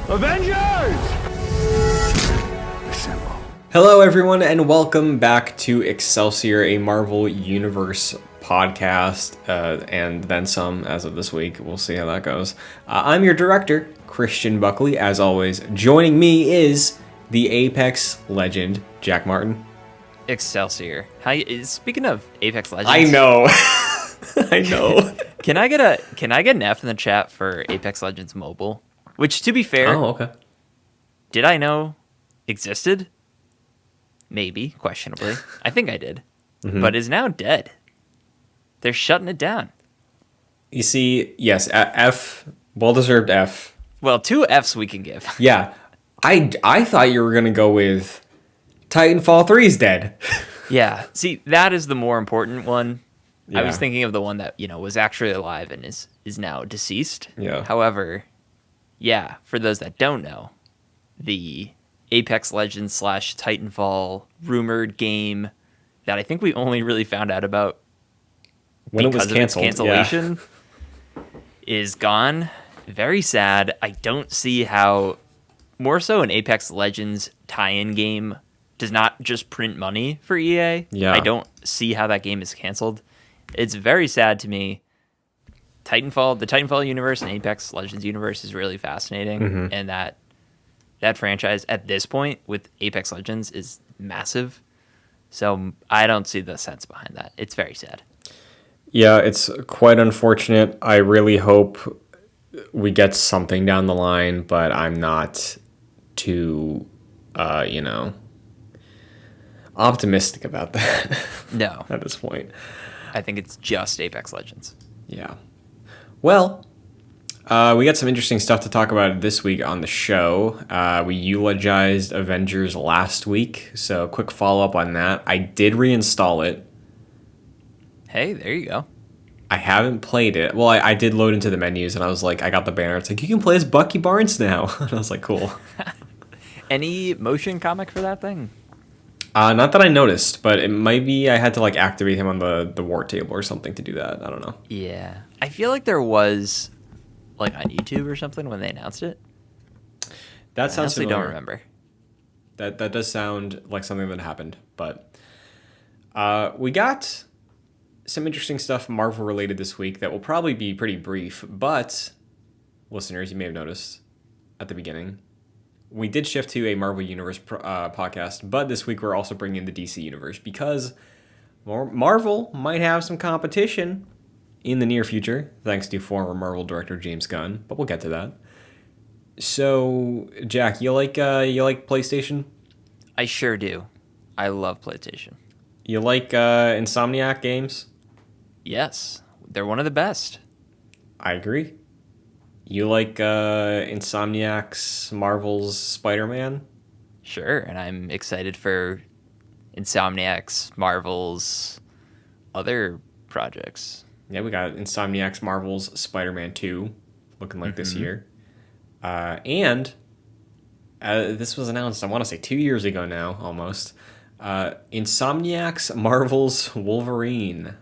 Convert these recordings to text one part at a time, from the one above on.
Avengers! Assemble. Hello, everyone, and welcome back to Excelsior, a Marvel Universe podcast, and then some as of this week. We'll see how that goes. I'm your director, Christian Buckley. As always, joining me is the Apex legend, Jack Martin. Excelsior. Speaking of Apex Legends, I know. I know. Can I get an F in the chat for Apex Legends Mobile? Which, to be fair, okay. Did I know existed? Maybe, questionably. I think I did, but is now dead. They're shutting it down. You see, yes, F, well-deserved F. Well, 2 Fs we can give. Yeah, I thought you were gonna go with Titanfall 3's dead. Yeah, see, that is the more important one. Yeah. I was thinking of the one that, was actually alive and is now deceased. Yeah. However, yeah, for those that don't know, the Apex Legends / Titanfall rumored game that I think we only really found out about When it was because of its canceled. cancellation is gone. Very sad. I don't see how, more so an Apex Legends tie-in game does not just print money for EA. Yeah. I don't see how that game is canceled. It's very sad to me. The Titanfall universe and Apex Legends universe is really fascinating, and that franchise at this point with Apex Legends is massive. So I don't see the sense behind that. It's very sad. Yeah, it's quite unfortunate. I really hope we get something down the line, but I'm not too, optimistic about that. No. At this point. I think it's just Apex Legends. Yeah. Well, we got some interesting stuff to talk about this week on the show. We eulogized Avengers last week, so quick follow-up on that. I did reinstall it. Hey, there you go. I haven't played it. Well, I did load into the menus, and I was like, I got the banner. It's like, you can play as Bucky Barnes now. And I was like, cool. Any motion comic for that thing? Not that I noticed, but it might be I had to activate him on the war table or something to do that. I don't know. Yeah. I feel like there was on YouTube or something when they announced it. That sounds I honestly familiar. don't remember. That does sound like something that happened, but we got some interesting stuff Marvel related this week that will probably be pretty brief, but listeners, you may have noticed at the beginning, we did shift to a Marvel Universe podcast, but this week we're also bringing in the DC Universe because Marvel might have some competition in the near future, thanks to former Marvel director James Gunn, but we'll get to that. So, Jack, you like PlayStation? I sure do. I love PlayStation. You like Insomniac games? Yes. They're one of the best. I agree. You like Insomniac's Marvel's Spider-Man? Sure, and I'm excited for Insomniac's Marvel's other projects. Yeah, we got Insomniac's Marvel's Spider-Man 2 looking like this year. And this was announced, I want to say 2 years ago now, almost. Insomniac's Marvel's Wolverine,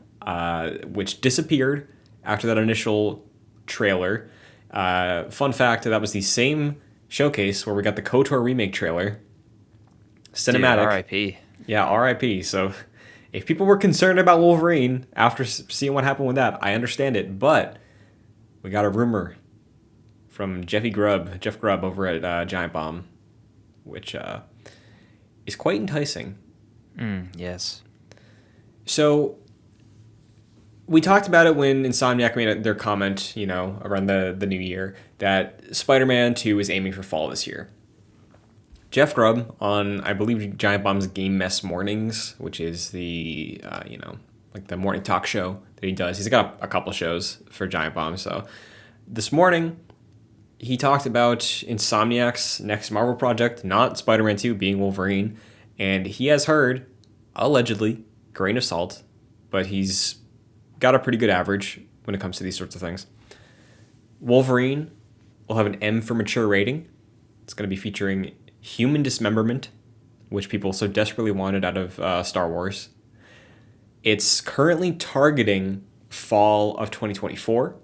which disappeared after that initial trailer. Fun fact, that was the same showcase where we got the KOTOR remake trailer. Cinematic. Dude, R.I.P. Yeah, R.I.P. So if people were concerned about Wolverine after seeing what happened with that, I understand it. But we got a rumor from Jeff Grubb over at Giant Bomb, which is quite enticing. Yes. So we talked about it when Insomniac made their comment, around the new year, that Spider-Man 2 is aiming for fall this year. Jeff Grubb on, I believe, Giant Bomb's Game Mess Mornings, which is the, the morning talk show that he does. He's got a couple shows for Giant Bomb. So this morning, he talked about Insomniac's next Marvel project, not Spider-Man 2 being Wolverine. And he has heard, allegedly, grain of salt, but he's got a pretty good average when it comes to these sorts of things. Wolverine will have an M for mature rating. It's going to be featuring human dismemberment, which people so desperately wanted out of Star Wars. It's currently targeting fall of 2024.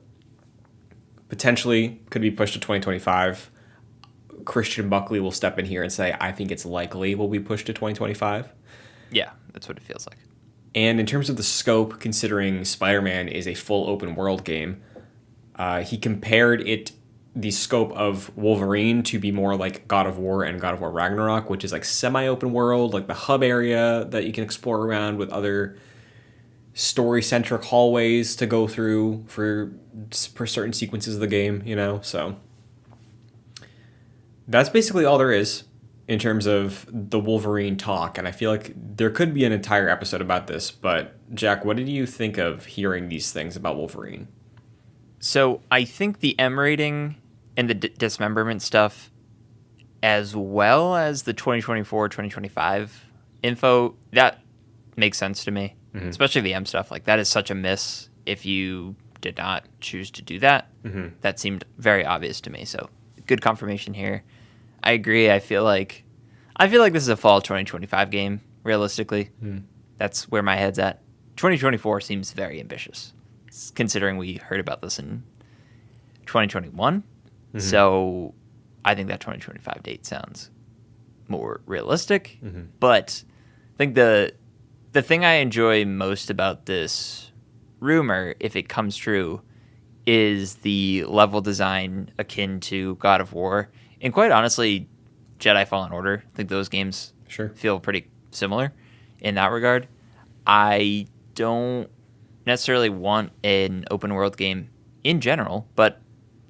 Potentially could be pushed to 2025. Christian Buckley will step in here and say, I think it's likely will be pushed to 2025. Yeah, that's what it feels like. And in terms of the scope, considering Spider-Man is a full open world game, he compared the scope of Wolverine to be more like God of War and God of War Ragnarok, which is like semi-open world, like the hub area that you can explore around with other story-centric hallways to go through for certain sequences of the game, so that's basically all there is in terms of the Wolverine talk, and I feel like there could be an entire episode about this, but Jack, what did you think of hearing these things about Wolverine? So I think the M rating and the dismemberment stuff, as well as the 2024-2025 info, that makes sense to me. Mm-hmm. Especially the M stuff. Like, that is such a miss if you did not choose to do that. Mm-hmm. That seemed very obvious to me. So good confirmation here. I agree. I feel like this is a fall 2025 game, realistically. Mm. That's where my head's at. 2024 seems very ambitious, considering we heard about this in 2021. Mm-hmm. So I think that 2025 date sounds more realistic. Mm-hmm. But I think the thing I enjoy most about this rumor, if it comes true, is the level design akin to God of War. And quite honestly, Jedi Fallen Order. I think those games feel pretty similar in that regard. I don't necessarily want an open world game in general, but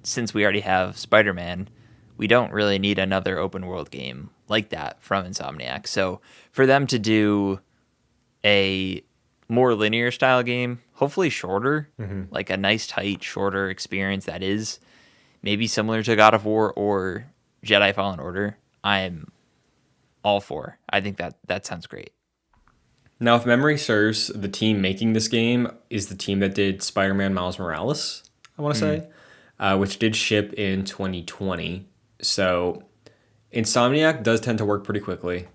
since we already have Spider-Man, we don't really need another open world game like that from Insomniac. So for them to do a more linear style game, hopefully shorter, like a nice, tight, shorter experience that is maybe similar to God of War or Jedi Fallen Order, I'm all for. I think that sounds great. Now, if memory serves, the team making this game is the team that did Spider-Man Miles Morales, I want to say, which did ship in 2020. So Insomniac does tend to work pretty quickly.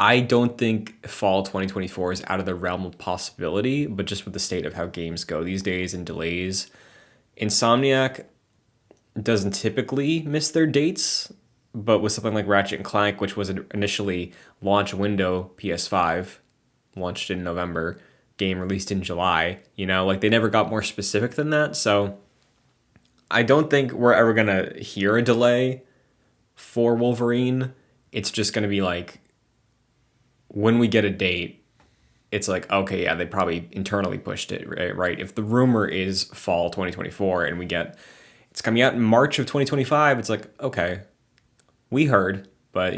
I don't think fall 2024 is out of the realm of possibility, but just with the state of how games go these days and delays, Insomniac doesn't typically miss their dates, but with something like Ratchet and Clank, which was initially launch window PS5, launched in November, game released in July, like they never got more specific than that. So I don't think we're ever going to hear a delay for Wolverine. It's just going to be like, when we get a date, it's like, okay, yeah, they probably internally pushed it, right? If the rumor is fall 2024 and it's coming out in March of 2025, it's like, okay, we heard, but,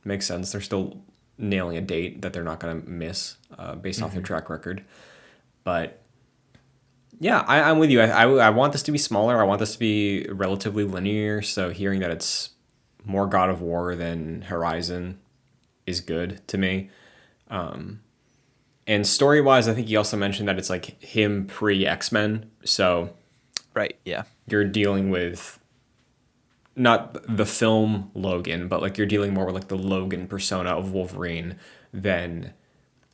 makes sense. They're still nailing a date that they're not going to miss based off their track record. But, yeah, I'm with you. I want this to be smaller. I want this to be relatively linear. So hearing that it's more God of War than Horizon is good to me. And story-wise, I think he also mentioned that it's like him pre-X-Men. So right, yeah. You're dealing with not the film Logan, but like you're dealing more with like the Logan persona of Wolverine than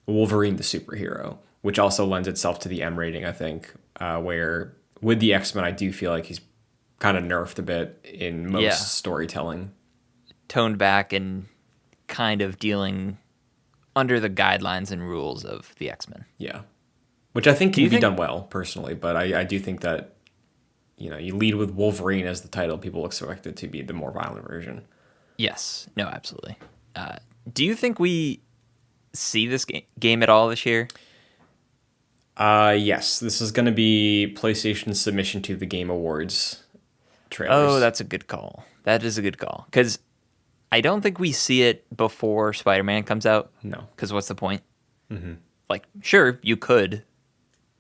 Wolverine the superhero, which also lends itself to the M rating, I think, where with the X-Men, I do feel like he's kind of nerfed a bit in most storytelling. Toned back and kind of dealing under the guidelines and rules of the X-Men. Yeah. Which I think can be done well, personally, but I do think that, you lead with Wolverine as the title, people expect it to be the more violent version. Yes. No, absolutely. Do you think we see this game at all this year? Yes. This is going to be PlayStation's submission to the Game Awards trailers. Oh, that's a good call. That is a good call. Because I don't think we see it before Spider-Man comes out. No. Because what's the point? Mm-hmm. Like, sure, you could,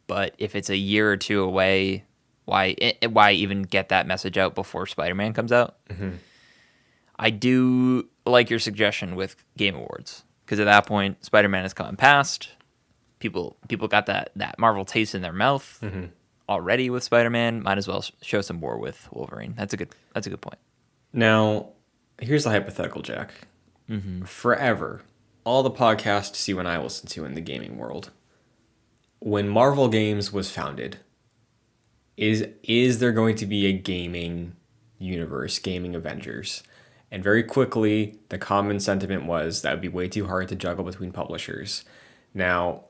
but if it's a year or two away, why even get that message out before Spider-Man comes out? Mm-hmm. I do like your suggestion with Game Awards, because at that point, Spider-Man is coming past. People got that Marvel taste in their mouth already with Spider-Man. Might as well show some more with Wolverine. That's a good point. Now, here's the hypothetical, Jack. Mm-hmm. Forever, all the podcasts you and I listen to in the gaming world, when Marvel Games was founded, is there going to be a gaming universe gaming Avengers. And very quickly, the common sentiment was that would be way too hard to juggle between publishers. Now,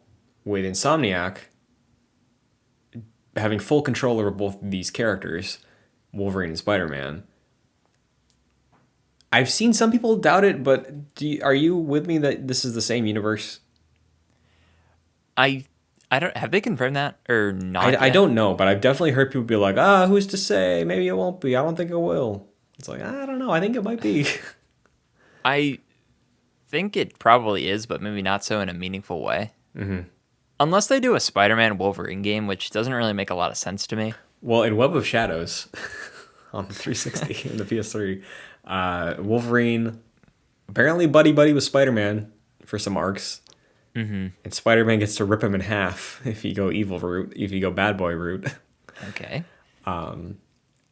with Insomniac having full control over both these characters, Wolverine and Spider-Man, I've seen some people doubt it, but are you with me that this is the same universe? I don't have they confirmed that or not? I don't know, but I've definitely heard people be like, who's to say? Maybe it won't be. I don't think it will. It's like, I don't know. I think it might be. I think it probably is, but maybe not so in a meaningful way. Mm-hmm. Unless they do a Spider-Man Wolverine game, which doesn't really make a lot of sense to me. Well, in Web of Shadows on the 360 and the PS3, Wolverine apparently buddy with Spider-Man for some arcs. Mm-hmm. And Spider-Man gets to rip him in half if you go evil route, if you go bad boy route. Okay.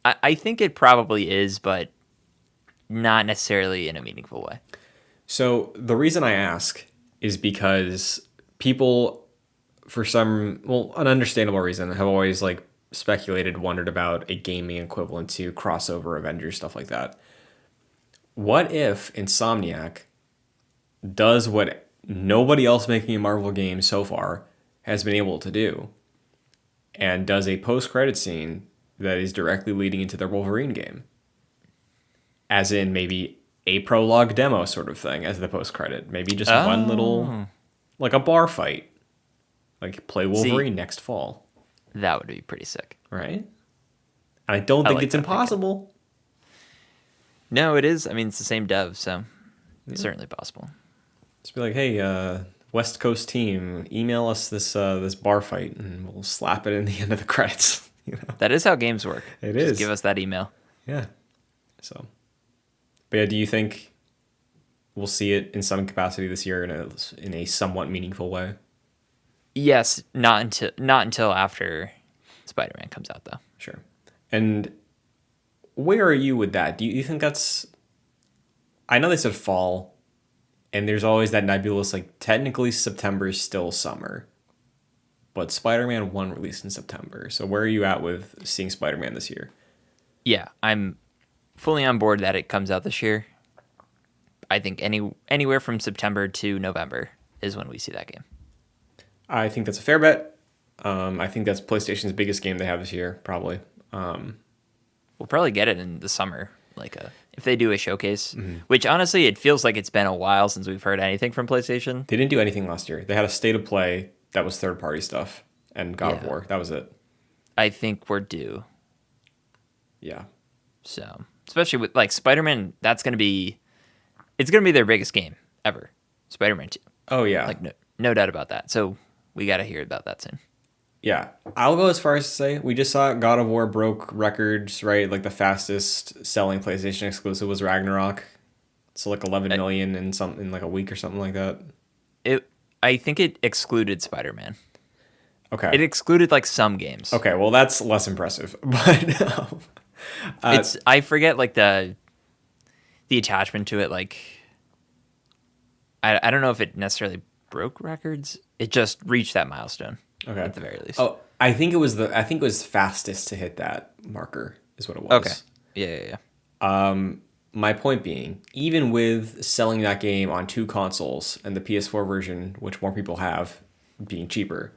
I think it probably is, but not necessarily in a meaningful way. So the reason I ask is because people, for some, an understandable reason, have always like speculated, wondered about a gaming equivalent to crossover Avengers, stuff like that. What if Insomniac does what nobody else making a Marvel game so far has been able to do, and does a post-credit scene that is directly leading into their Wolverine game? As in maybe a prologue demo sort of thing as the post-credit. Maybe just one little, like a bar fight. Like play Wolverine next fall. That would be pretty sick. Right? I don't think it's impossible. No, it is. I mean, it's the same dev, so it's certainly possible. Just be like, hey, West Coast team, email us this bar fight, and we'll slap it in the end of the credits. You know? That is how games work. It Just is. give us that email. Yeah. So, but yeah, do you think we'll see it in some capacity this year in a somewhat meaningful way? Yes, not until after Spider-Man comes out, though. Sure. And where are you with that? Do you think that's? I know they said fall, and there's always that nebulous, like, technically September is still summer, but Spider-Man 1 released in September. So where are you at with seeing Spider-Man this year? Yeah, I'm fully on board that it comes out this year. I think anywhere from September to November is when we see that game. I think that's a fair bet. I think that's PlayStation's biggest game they have this year, probably. We'll probably get it in the summer, if they do a showcase, which honestly, it feels like it's been a while since we've heard anything from PlayStation. They didn't do anything last year. They had a state of play that was third-party stuff and God of War. That was it. I think we're due. Yeah. So, especially with Spider-Man, it's going to be their biggest game ever. Spider-Man 2. Oh, yeah. No doubt about that. So, we got to hear about that soon. Yeah. I'll go as far as to say we just saw God of War broke records, right? Like the fastest selling PlayStation exclusive was Ragnarok. So like 11 million in like a week or something like that. I think it excluded Spider-Man. Okay. It excluded some games. Okay, well that's less impressive. But I forget the attachment to it. I don't know if it necessarily broke records. It just reached that milestone. Okay. At the very least. Oh, I think it was fastest to hit that marker is what it was. Okay. Yeah. My point being, even with selling that game on 2 consoles and the PS4 version, which more people have, being cheaper,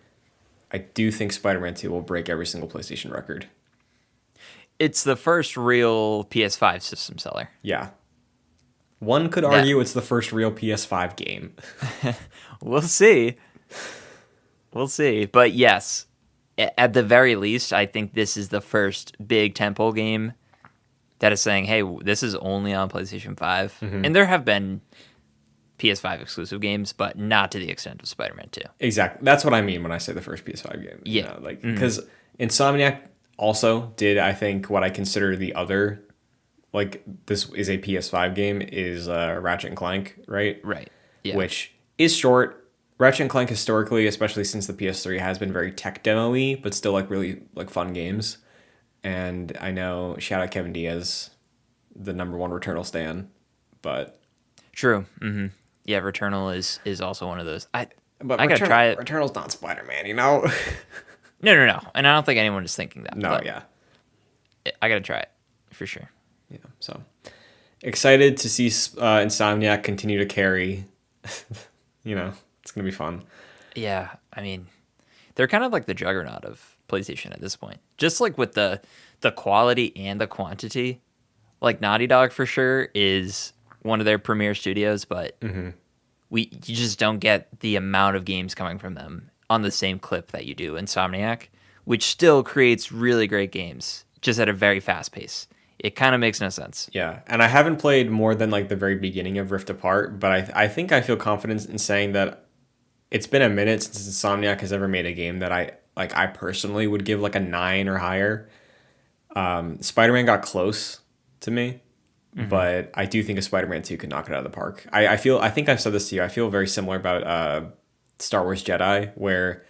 I do think Spider-Man 2 will break every single PlayStation record. It's the first real PS5 system seller. Yeah. One could argue it's the first real PS5 game. We'll see. We'll see. But yes, at the very least, I think this is the first big tentpole game that is saying, hey, this is only on PlayStation 5. Mm-hmm. And there have been PS5 exclusive games, but not to the extent of Spider-Man 2. Exactly. That's what I mean when I say the first PS5 game. Yeah. Because Insomniac also did, I think, what I consider the other, this is a PS5 game, is Ratchet and Clank, right? Right. Yeah. Which is short. Ratchet and Clank historically, especially since the PS3, has been very tech demo-y, but still really fun games. And I know, shout out Kevin Diaz, the number one Returnal stan, but true. Mm-hmm. Yeah, Returnal is also one of those. I gotta try it. Returnal's not Spider-Man, you know. No, and I don't think anyone is thinking that. No, yeah. I gotta try it for sure. So excited to see Insomniac continue to carry. It's gonna be fun. Yeah, I mean, they're kind of like the juggernaut of PlayStation at this point. Just like with the quality and the quantity. Like Naughty Dog for sure is one of their premier studios, but you just don't get the amount of games coming from them on the same clip that you do Insomniac, which still creates really great games, just at a very fast pace. It kind of makes no sense. Yeah, and I haven't played more than like the very beginning of Rift Apart, but I think I feel confident in saying that it's been a minute since Insomniac has ever made a game that I personally would give like a 9 or higher. Spider-Man got close to me, but I do think a Spider-Man 2 could knock it out of the park. I think I've said this to you. I feel very similar about Star Wars Jedi, where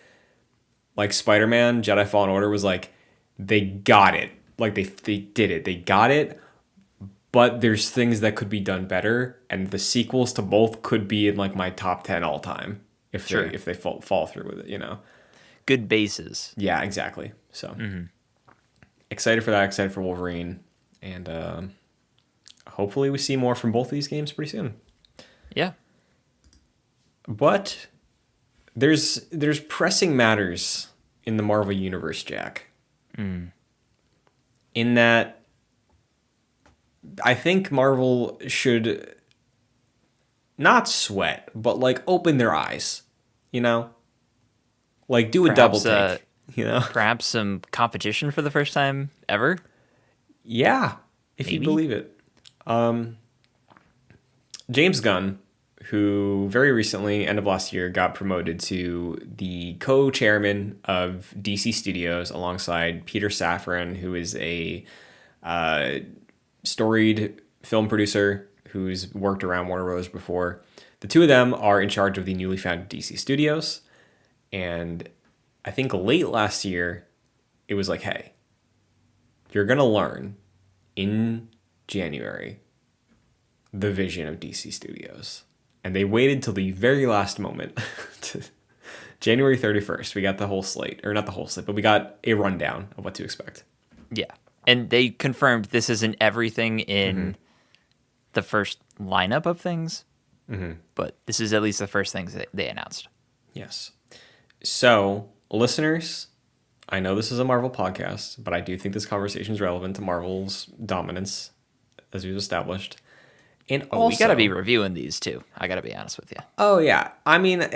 like Spider-Man Jedi Fallen Order was like they got it. Like they did it. They got it. But there's things that could be done better, and the sequels to both could be in like my top 10 all time if they fall through with it. Good bases. Yeah, exactly. So excited for that. Excited for Wolverine, and hopefully we see more from both of these games pretty soon. Yeah. But there's pressing matters in the Marvel Universe, Jack. In that, I think Marvel should not sweat, but like open their eyes, like do a double take, Perhaps some competition for the first time ever. Yeah, if you believe it. James Gunn, who very recently, end of last year, got promoted to the co-chairman of DC Studios alongside Peter Safran, who is a storied film producer who's worked around Warner Bros. Before. The two of them are in charge of the newly founded DC Studios. And I think late last year, it was like, hey, you're going to learn in January the vision of DC Studios. And they waited till the very last moment. January 31st, we got the whole slate. Or not the whole slate, but we got a rundown of what to expect. Yeah. And they confirmed this isn't everything in the first lineup of things. But this is at least the first things that they announced. Yes. So, listeners, I know this is a Marvel podcast, but I do think this conversation is relevant to Marvel's dominance, as we've established. And also, we gotta be reviewing these too. I gotta be honest with you. Oh yeah, I mean,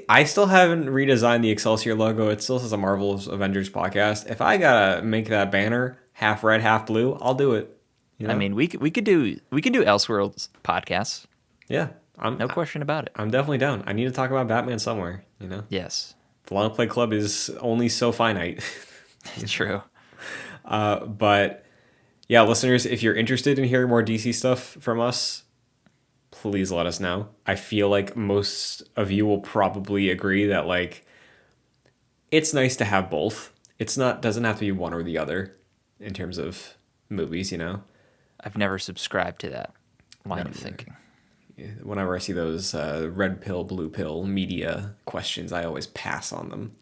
I still haven't redesigned the Excelsior logo. It still says a Marvel's Avengers podcast. If I gotta make that banner half red, half blue, I'll do it. I mean, we could do Elseworlds podcasts. Yeah, no question about it. I'm definitely down. I need to talk about Batman somewhere. Yes, the Long Play Club is only so finite. True. But yeah, listeners, if you're interested in hearing more DC stuff from us, please let us know. I feel like most of you will probably agree that like it's nice to have both. Doesn't have to be one or the other in terms of movies, I've never subscribed to that line of thinking. Whenever I see those red pill, blue pill media questions, I always pass on them.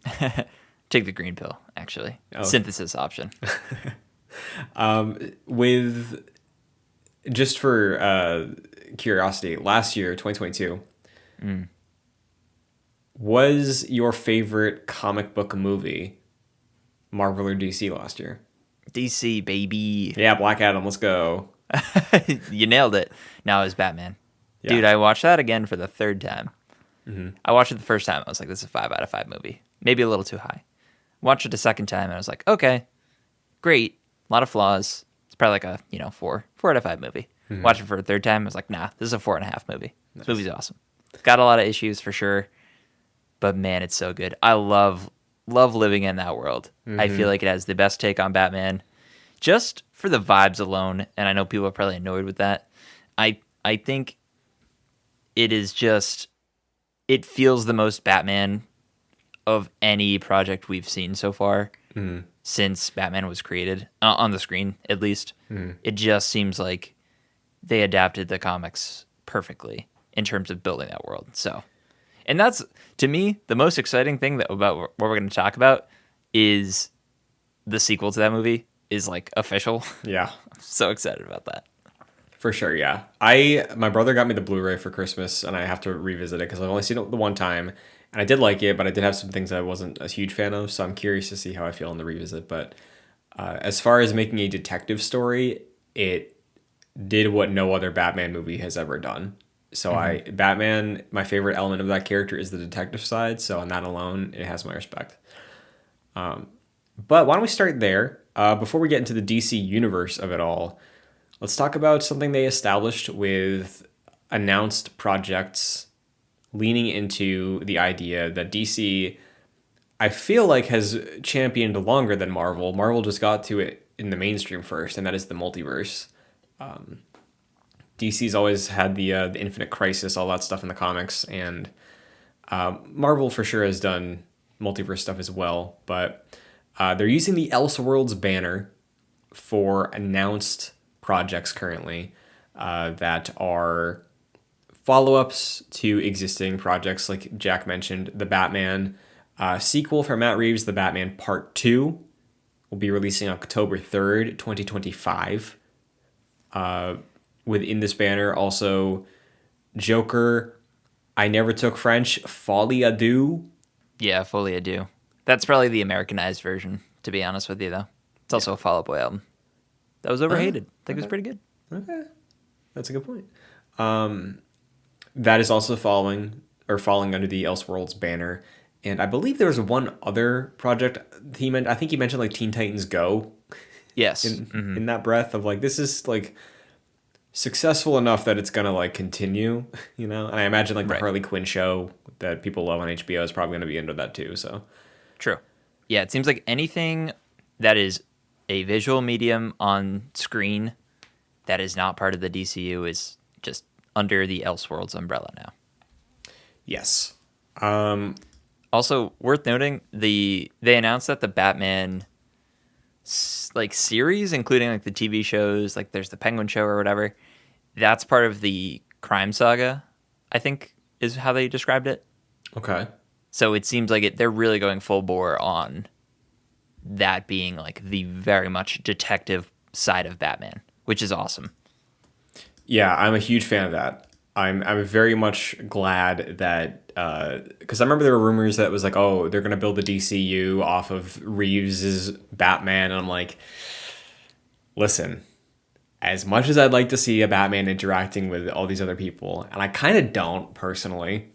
Take the green pill, actually. Oh. Synthesis option. With just for curiosity, last year, 2022, was your favorite comic book movie Marvel or DC last year? DC, baby. Yeah, Black Adam, let's go. You nailed it. Now it's Batman. Yeah. Dude, I watched that again for the third time. I watched it the first time. I was like, this is a 5 out of 5 movie. Maybe a little too high. Watched it a second time, and I was like, okay, great. A lot of flaws. It's probably like a 4 out of 5 movie. Watched it for a third time. I was like, nah, this is a 4.5 movie. Nice. This movie's awesome. Got a lot of issues for sure, but man, it's so good. I love living in that world. I feel like it has the best take on Batman, just for the vibes alone. And I know people are probably annoyed with that. I think it is just, it feels the most Batman of any project we've seen so far since Batman was created, on the screen at least. It just seems like they adapted the comics perfectly in terms of building that world. So, and that's, to me, the most exciting thing about what we're going to talk about is the sequel to that movie is like official. Yeah. I'm so excited about that. For sure, yeah. My brother got me the Blu-ray for Christmas, and I have to revisit it because I've only seen it the one time, and I did like it, but I did have some things I wasn't a huge fan of. So I'm curious to see how I feel in the revisit. But as far as making a detective story, it did what no other Batman movie has ever done. So Batman, my favorite element of that character is the detective side. So on that alone, it has my respect. But why don't we start there? Before we get into the DC universe of it all, let's talk about something they established with announced projects leaning into the idea that DC, I feel like, has championed longer than Marvel. Marvel just got to it in the mainstream first, and that is the multiverse. DC's always had the Infinite Crisis, all that stuff in the comics, and Marvel for sure has done multiverse stuff as well. But they're using the Elseworlds banner for announced projects currently that are follow-ups to existing projects, like Jack mentioned. The Batman sequel from Matt Reeves, The Batman Part 2, will be releasing October 3rd, 2025. Within this banner, also Joker, I Never Took French, Folie à Deux. Yeah, fully I do. That's probably the Americanized version, to be honest with you, though. It's also a Fall Out Boy album. That was overhated. I think it was pretty good. Okay, that's a good point. That is also falling under the Elseworlds banner, and I believe there was one other project he meant. I think he mentioned like Teen Titans Go. Yes. In that breath of like, this is like successful enough that it's gonna like continue, you know. And I imagine like the Right. Harley Quinn show that people love on HBO is probably gonna be into that too. So True. Yeah, it seems like anything that is a visual medium on screen that is not part of the DCU is just under the Elseworlds umbrella now. yes, Also, worth noting, they announced that the Batman like series, including like the TV shows, like there's the Penguin show or whatever, that's part of the crime saga, I think is how they described it. okay. So it seems like they're really going full bore on that being like the very much detective side of Batman, which is awesome. Yeah, I'm a huge fan of that. I'm very much glad that because I remember there were rumors that it was like, oh, they're gonna build the DCU off of Reeves's Batman, and I'm like, listen, as much as I'd like to see a Batman interacting with all these other people, and I kind of don't personally,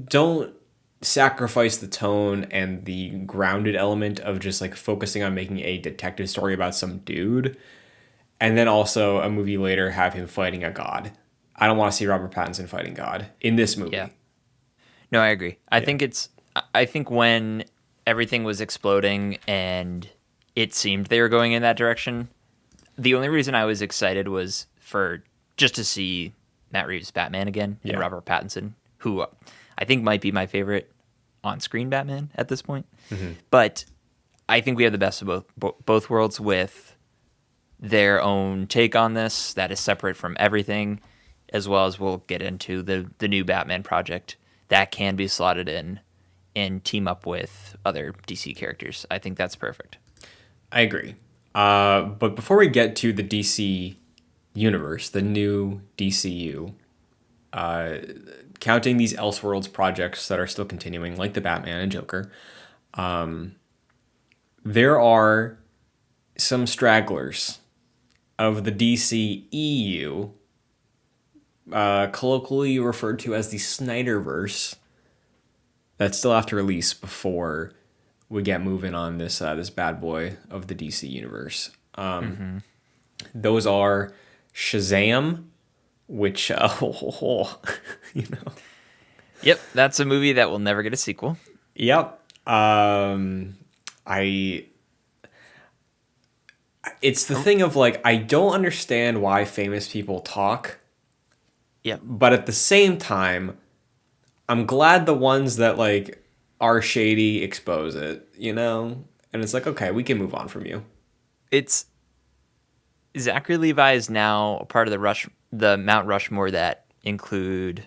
don't sacrifice the tone and the grounded element of just like focusing on making a detective story about some dude, and then also a movie later have him fighting a god. I don't want to see Robert Pattinson fighting God in this movie. Yeah. No, I agree. I think when everything was exploding and it seemed they were going in that direction, the only reason I was excited was for just to see Matt Reeves' Batman again and Robert Pattinson, who I think might be my favorite on-screen Batman at this point. Mm-hmm. But I think we have the best of both worlds with their own take on this that is separate from everything, as well as we'll get into the new Batman project that can be slotted in and team up with other DC characters. I think that's perfect. I agree. But before we get to the DC universe, the new DCU, counting these Elseworlds projects that are still continuing, like the Batman and Joker, there are some stragglers of the DC EU, colloquially referred to as the Snyderverse, that still have to release before we get moving on this this bad boy of the DC universe. Those are Shazam, which you know. Yep, that's a movie that will never get a sequel. Yep. It's the thing of like, I don't understand why famous people talk. Yep. But at the same time, I'm glad the ones that like are shady expose it, you know? And it's like, okay, we can move on from you. It's Zachary Levi is now a part of the Mount Rushmore that include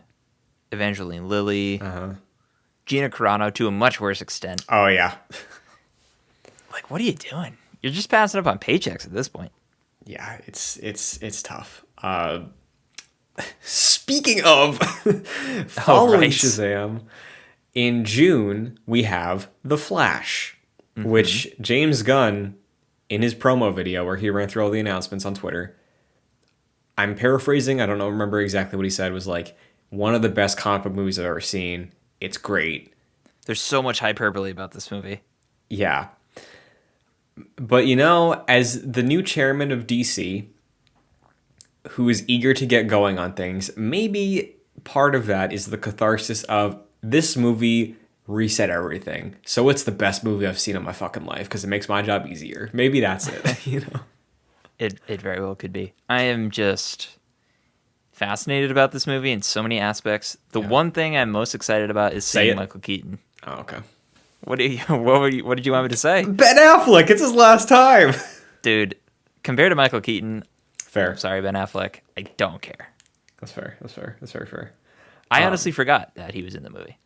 Evangeline Lilly, Gina Carano to a much worse extent. Oh, yeah. Like, what are you doing? You're just passing up on paychecks at this point. Yeah, it's tough. Speaking of Oh, following right. Shazam, in June we have The Flash, Mm-hmm. which James Gunn, in his promo video where he ran through all the announcements on Twitter, I'm paraphrasing, I don't know, remember exactly what he said, was like, one of the best comic book movies I've ever seen. It's great. There's so much hyperbole about this movie. Yeah. But you know, as the new chairman of DC, who is eager to get going on things, maybe part of that is the catharsis of this movie reset everything. So it's the best movie I've seen in my fucking life because it makes my job easier. Maybe that's it, you know? It very well could be. I am just fascinated about this movie in so many aspects. The Yeah. one thing I'm most excited about is Say seeing it. Michael Keaton. Oh, okay. What did you want me to say? Ben Affleck, it's his last time. Dude, compared to Michael Keaton, Fair. I'm sorry, Ben Affleck, I don't care. That's fair. That's fair. That's very fair. I honestly forgot that he was in the movie.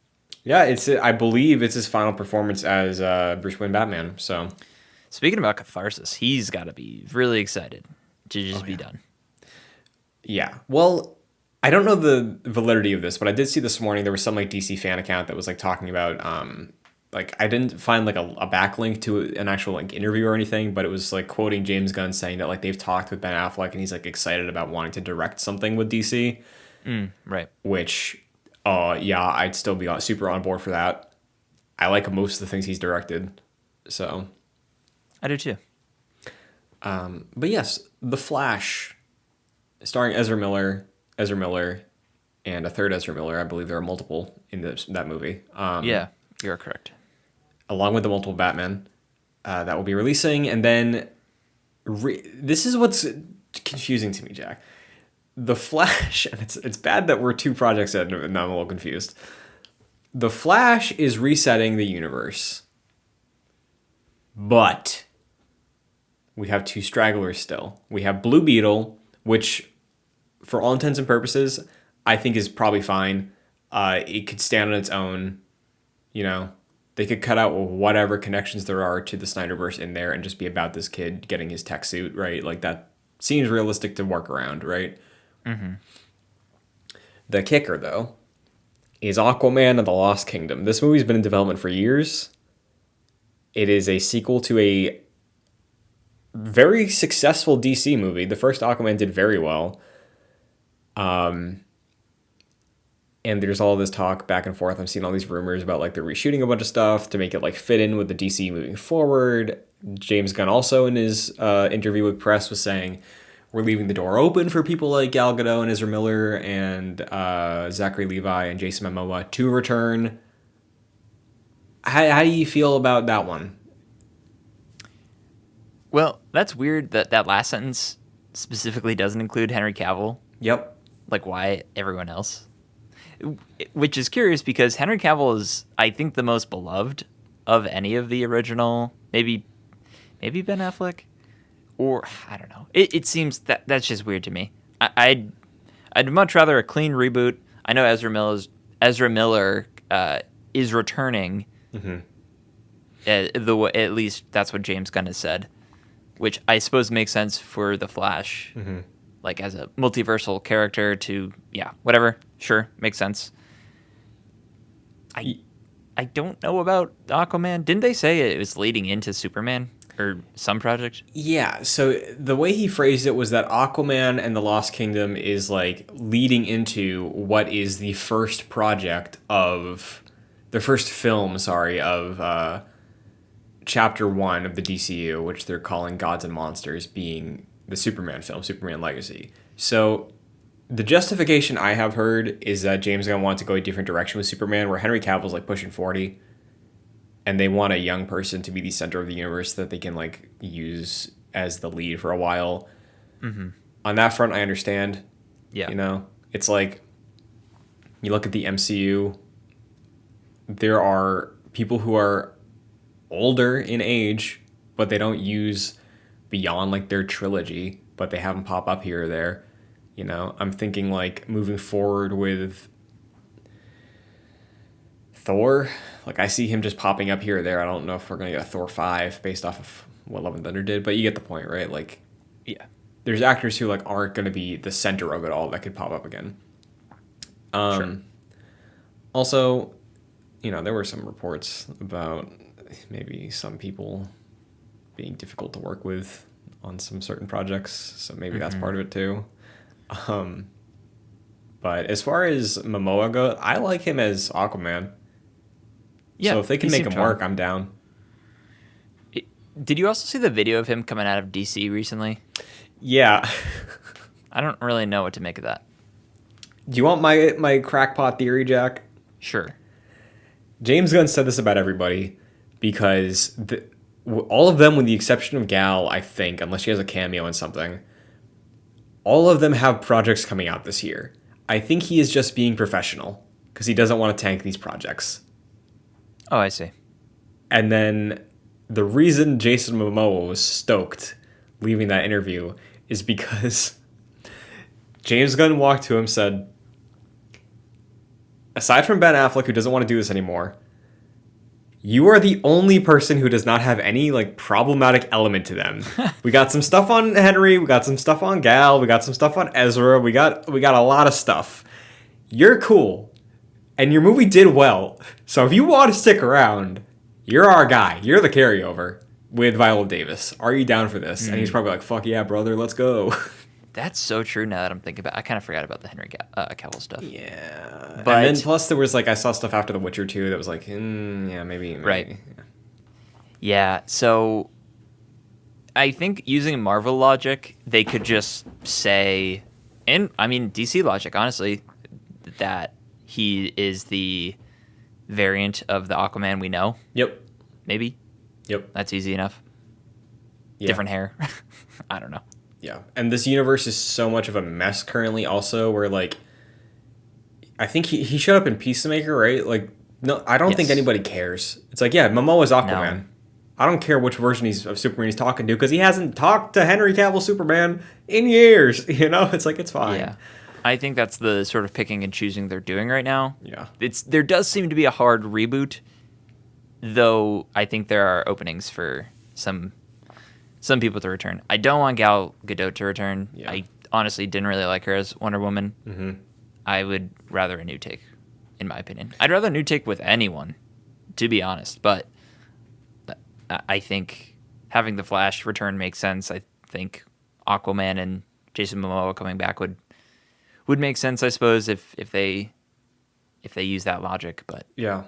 Yeah, I believe it's his final performance as Bruce Wayne Batman. So Speaking about catharsis, he's got to be really excited to just be done. yeah. Well, I don't know the validity of this, but I did see this morning there was some like DC fan account that was like talking about like I didn't find like a backlink to an actual like interview or anything, but it was like quoting James Gunn saying that like they've talked with Ben Affleck and he's like excited about wanting to direct something with DC, Right. which yeah, I'd still be super on board for that. I like most of the things he's directed. So, I do too. but yes, The Flash starring Ezra Miller, and a third Ezra Miller. I believe there are multiple in that movie. Yeah, you're correct. Along with the multiple Batman that will be releasing, and then this is what's confusing to me, Jack. The Flash, and it's bad that we're two projects in, and now I'm a little confused. The Flash is resetting the universe, but we have two stragglers still. We have Blue Beetle, which, for all intents and purposes, I think is probably fine. It could stand on its own. You know, they could cut out whatever connections there are to the Snyderverse in there and just be about this kid getting his tech suit, right? Like that seems realistic to work around, right? Mm-hmm. The kicker, though, is Aquaman and the Lost Kingdom. This movie's been in development for years. It is a sequel to a very successful DC movie. The first Aquaman did very well. And there's all this talk back and forth. I'm seeing all these rumors about like they're reshooting a bunch of stuff to make it like fit in with the DC moving forward. James Gunn also in his interview with press was saying we're leaving the door open for people like Gal Gadot and Ezra Miller and Zachary Levi and Jason Momoa to return. How do you feel about that one? Well, that's weird that that last sentence specifically doesn't include Henry Cavill. Yep. Like, why everyone else? Which is curious because Henry Cavill is, I think, the most beloved of any of the original. Maybe Ben Affleck, or I don't know. It seems that's just weird to me. I'd much rather a clean reboot. I know Ezra Miller is returning. Mm-hmm. At least that's what James Gunn has said, which I suppose makes sense for the Flash. Mm-hmm. Like as a multiversal character to, yeah, whatever. Sure, makes sense. I don't know about Aquaman. Didn't they say it was leading into Superman or some project? Yeah, so the way he phrased it was that Aquaman and the Lost Kingdom is like leading into what is the first project of the first film, of chapter 1 of the DCU, which they're calling Gods and Monsters, being the Superman film, Superman Legacy. So the justification I have heard is that James Gunn wanted to go a different direction with Superman, where Henry Cavill's like pushing 40, and they want a young person to be the center of the universe that they can like use as the lead for a while. Mm-hmm. On that front, I understand. Yeah. You know, it's like you look at the MCU, there are people who are older in age, but they don't use beyond like their trilogy, but they have them pop up here or there. You know, I'm thinking like moving forward with Thor. Like I see him just popping up here or there. I don't know if we're gonna get a Thor 5 based off of what Love and Thunder did, but you get the point, right? Like, Yeah. there's actors who like aren't going to be the center of it all that could pop up again. Sure. Also, there were some reports about maybe some people being difficult to work with on some certain projects, so maybe that's part of it too. But as far as Momoa goes, I like him as Aquaman. Yeah, So if they can he make seemed him work, fun. I'm down. Did you also see the video of him coming out of DC recently? Yeah. I don't really know what to make of that. Do you want my crackpot theory, Jack? Sure. James Gunn said this about everybody because all of them, with the exception of Gal, I think, unless she has a cameo in something, all of them have projects coming out this year. I think he is just being professional because he doesn't want to tank these projects. Oh, I see. And then the reason Jason Momoa was stoked leaving that interview is because James Gunn walked to him and said, aside from Ben Affleck, who doesn't want to do this anymore, you are the only person who does not have any like problematic element to them. We got some stuff on Henry, we got some stuff on Gal, we got some stuff on Ezra, we got a lot of stuff. You're cool. And your movie did well. So if you want to stick around, you're our guy. You're the carryover with Viola Davis. Are you down for this? And he's probably like, fuck yeah, brother, let's go. That's so true now that I'm thinking about it. I kind of forgot about the Henry Cavill stuff. Yeah. But and then plus there was like, I saw stuff after The Witcher 2 that was like, yeah, maybe. Right. Yeah, so I think using Marvel logic, they could just say, and I mean DC logic, honestly, that he is the variant of the Aquaman we know. Yep. Maybe. Yep. That's easy enough. Yeah. Different hair. I don't know. Yeah. And this universe is so much of a mess currently also where like, I think he showed up in Peacemaker, right? Like, no, I don't think Yes. anybody cares. It's like, yeah, Momoa's Aquaman. No. I don't care which version of Superman he's talking to because he hasn't talked to Henry Cavill Superman in years. It's like, it's fine. Yeah. I think that's the sort of picking and choosing they're doing right now. Yeah. There does seem to be a hard reboot, though I think there are openings for some people to return. I don't want Gal Gadot to return. Yeah. I honestly didn't really like her as Wonder Woman. Mm-hmm. I would rather a new take, in my opinion. I'd rather a new take with anyone, to be honest. But I think having the Flash return makes sense. I think Aquaman and Jason Momoa coming back would make sense, I suppose, if they use that logic. But Yeah.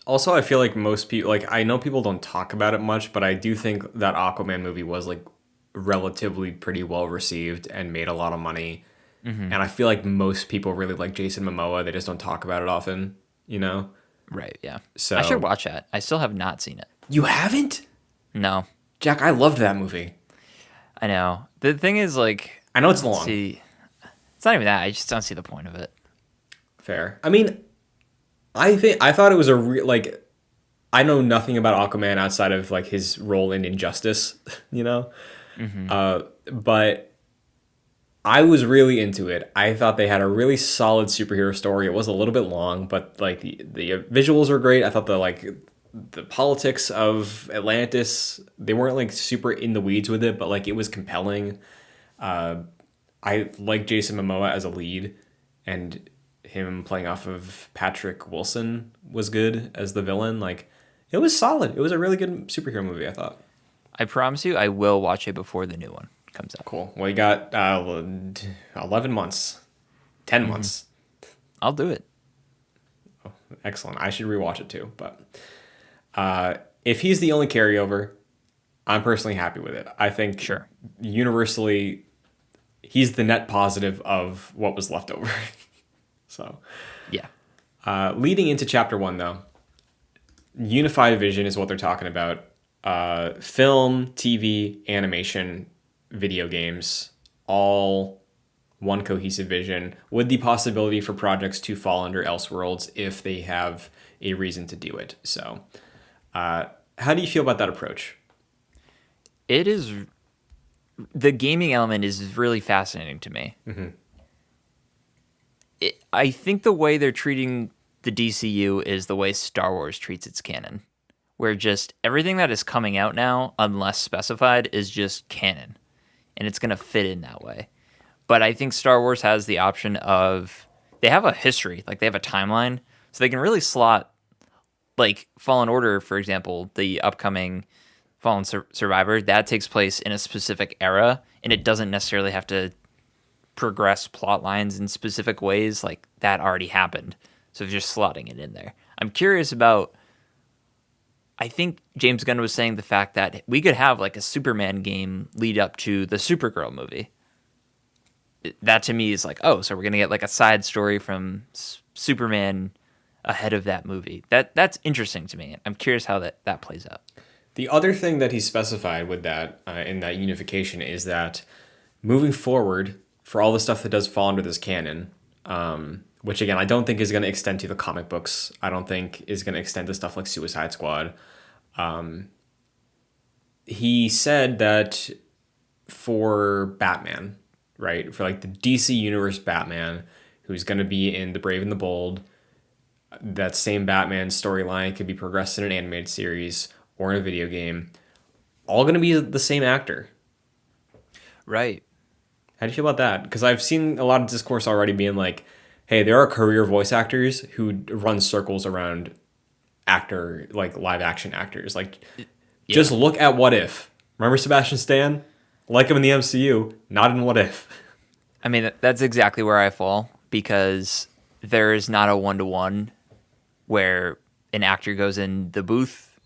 Also, I feel like most people, like, I know people don't talk about it much, but I do think that Aquaman movie was, like, relatively pretty well received and made a lot of money. Mm-hmm. And I feel like most people really like Jason Momoa. They just don't talk about it often, Right, yeah. So I should watch that. I still have not seen it. You haven't? No. Jack, I loved that movie. I know. The thing is, like, I know it's long. see, it's not even that. I just don't see the point of it. Fair. I mean, I thought it was I know nothing about Aquaman outside of like his role in Injustice, Mm-hmm. But I was really into it. I thought they had a really solid superhero story. It was a little bit long, but like the visuals were great. I thought the politics of Atlantis, they weren't like super in the weeds with it, but like it was compelling. I like Jason Momoa as a lead, and him playing off of Patrick Wilson was good as the villain. Like, it was solid. It was a really good superhero movie, I thought. I promise you, I will watch it before the new one comes out. Cool. Well, you got 11 months. 10 months. I'll do it. Oh, excellent. I should rewatch it too. But if he's the only carryover, I'm personally happy with it. I think Sure. Universally, he's the net positive of what was left over. So, Yeah. leading into chapter 1, though, unified vision is what they're talking about. Film, TV, animation, video games, all one cohesive vision, with the possibility for projects to fall under Elseworlds if they have a reason to do it. So, how do you feel about that approach? It is. The gaming element is really fascinating to me. Mm-hmm. I think the way they're treating the DCU is the way Star Wars treats its canon, where just everything that is coming out now, unless specified, is just canon. and it's going to fit in that way. But I think Star Wars has the option of, they have a history, like they have a timeline, so they can really slot, like Fallen Order, for example, the upcoming Survivor, that takes place in a specific era, and it doesn't necessarily have to progress plot lines in specific ways. Like that already happened, so just slotting it in there. I'm curious about, I think James Gunn was saying the fact that we could have like a Superman game lead up to the Supergirl movie. That to me is like, oh, so we're gonna get like a side story from Superman ahead of that movie. That's interesting to me. I'm curious how that plays out. The other thing that he specified with that in that unification is that moving forward, for all the stuff that does fall under this canon, which again I don't think is going to extend to the comic books. I don't think is going to extend to stuff like Suicide Squad. He said that for Batman, right, for like the DC Universe Batman, who's going to be in The Brave and the Bold, that same Batman storyline could be progressed in an animated series or in a video game, all going to be the same actor. Right. How do you feel about that? Because I've seen a lot of discourse already being like, hey, there are career voice actors who run circles around actor, like live action actors. Like, just look at What If. Remember Sebastian Stan? Like him in the MCU, not in What If. I mean, that's exactly where I fall, because there is not a one-to-one where an actor goes in the booth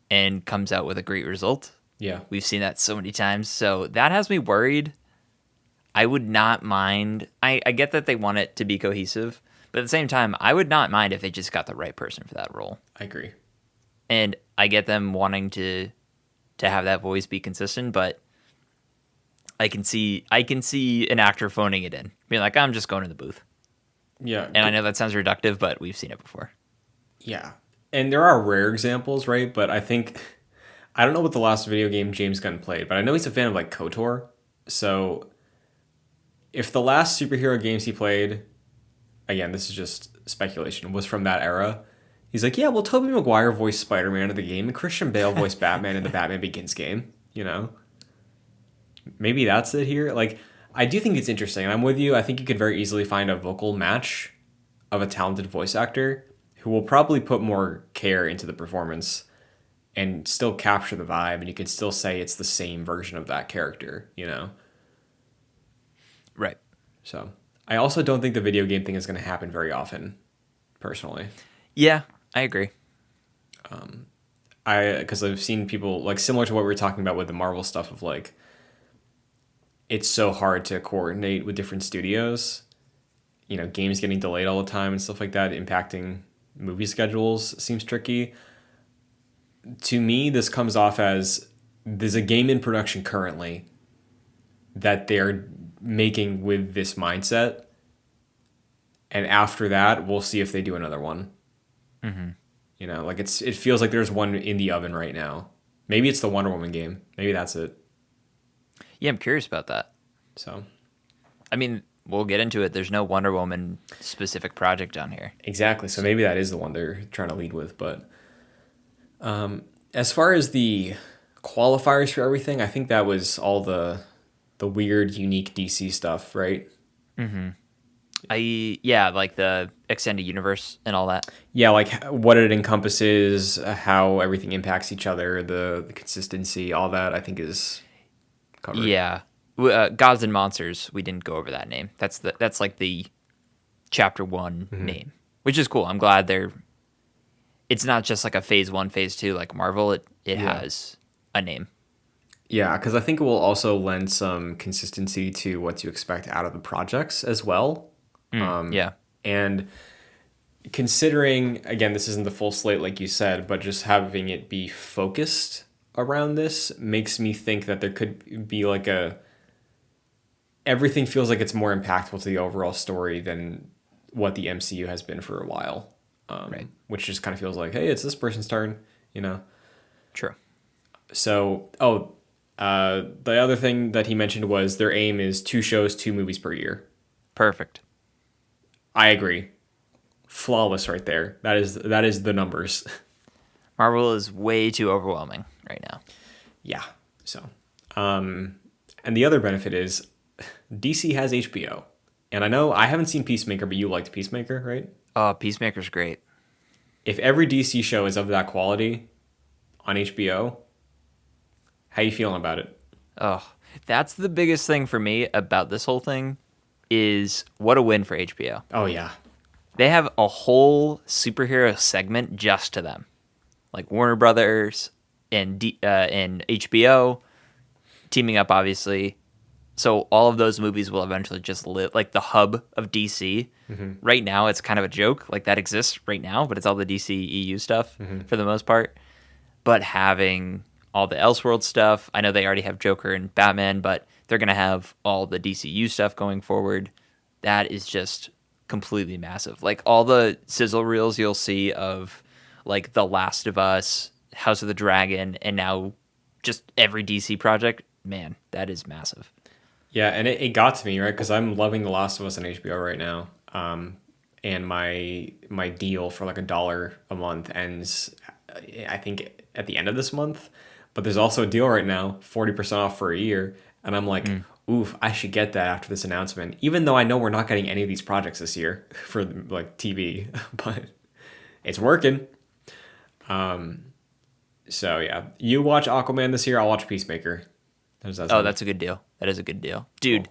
and comes out with a great result. Yeah. We've seen that so many times. So that has me worried. I would not mind. I get that they want it to be cohesive, but at the same time, I would not mind if they just got the right person for that role. I agree. And I get them wanting to have that voice be consistent, but I can see an actor phoning it in, being like, I'm just going to the booth. Yeah. And I know that sounds reductive, but we've seen it before. Yeah. And there are rare examples, right? But I think, I don't know what the last video game James Gunn played, but I know he's a fan of like KOTOR. So if the last superhero games he played, again, this is just speculation, was from that era, he's like, yeah, well, Tobey Maguire voiced Spider-Man in the game and Christian Bale voiced Batman in the Batman Begins game, you know? Maybe that's it here. Like, I do think it's interesting, and I'm with you. I think you could very easily find a vocal match of a talented voice actor who will probably put more care into the performance and still capture the vibe, and you can still say it's the same version of that character, you know? Right. So I also don't think the video game thing is going to happen very often, personally. Yeah, I agree. Because I've seen people, like, similar to what we were talking about with the Marvel stuff of, like, it's so hard to coordinate with different studios. You know, games getting delayed all the time and stuff like that, impacting movie schedules seems tricky. To me, this comes off as there's a game in production currently that they're making with this mindset. And after that, we'll see if they do another one. Mm-hmm. You know, like it feels like there's one in the oven right now. Maybe it's the Wonder Woman game. Maybe that's it. Yeah, I'm curious about that. So, I mean, we'll get into it. There's no Wonder Woman specific project on here. exactly. So maybe that is the one they're trying to lead with. But as far as the qualifiers for everything, I think that was all the weird, unique DC stuff, right? Mm-hmm. Like the extended universe and all that. Yeah, like what it encompasses, how everything impacts each other, the consistency, all that I think is covered. Yeah. Gods and Monsters, we didn't go over that name. That's like the chapter 1 name, which is cool. I'm glad it's not just like a phase 1, phase 2 like Marvel. It has a name. Yeah, because I think it will also lend some consistency to what to expect out of the projects as well. Yeah. And considering, again, this isn't the full slate like you said, but just having it be focused around this makes me think that there could be like everything feels like it's more impactful to the overall story than what the MCU has been for a while. Right. Which just kind of feels like, hey, it's this person's turn, you know? True. So, the other thing that he mentioned was their aim is 2 shows, 2 movies per year. Perfect. I agree. Flawless right there. That is the numbers. Marvel is way too overwhelming right now. Yeah. So, And the other benefit is DC has HBO. And I know I haven't seen Peacemaker, but you liked Peacemaker, right? Oh, Peacemaker's great. If every DC show is of that quality on HBO, how you feeling about it? Oh, that's the biggest thing for me about this whole thing is what a win for HBO. Oh yeah. They have a whole superhero segment just to them. Like Warner Brothers and HBO teaming up, obviously. So all of those movies will eventually just live like the hub of DC. Right now, it's kind of a joke. Like that exists right now, but it's all the DC EU stuff for the most part. But having all the Elseworld stuff, I know they already have Joker and Batman, but they're going to have all the DCU stuff going forward. That is just completely massive. Like all the sizzle reels you'll see of like The Last of Us, House of the Dragon, and now just every DC project, man, that is massive. Yeah, and it got to me, right? Because I'm loving The Last of Us on HBO right now. And my deal for like $1 a month ends, I think, at the end of this month. But there's also a deal right now, 40% off for a year. And I'm like, oof, I should get that after this announcement. Even though I know we're not getting any of these projects this year for like TV, but it's working. So yeah, you watch Aquaman this year. I'll watch Peacemaker. Oh, that's a good deal. That is a good deal. Dude,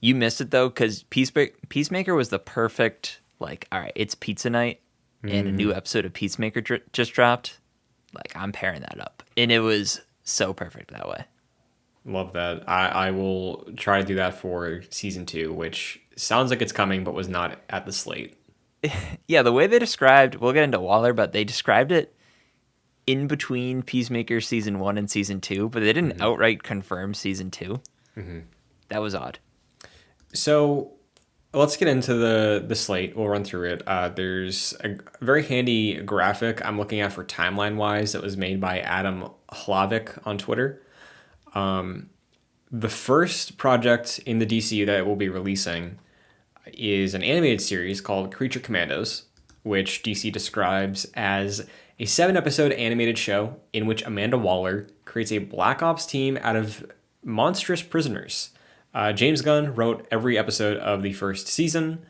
you missed it though, because Peacemaker was the perfect, like, all right, it's pizza night and a new episode of Peacemaker just dropped. Like, I'm pairing that up. And it was so perfect that way. Love that. I will try to do that for season 2, which sounds like it's coming, but was not at the slate. Yeah, the way they described, we'll get into Waller, but they described it in between Peacemaker season 1 and season 2, but they didn't outright confirm season 2. That was odd. So let's get into the slate. We'll run through it. There's a very handy graphic I'm looking at for timeline wise that was made by Adam Hlavik on Twitter. The first project in the DCU that it will be releasing is an animated series called Creature Commandos, which DC describes as a 7-episode animated show in which Amanda Waller creates a Black Ops team out of monstrous prisoners. James Gunn wrote every episode of the first season.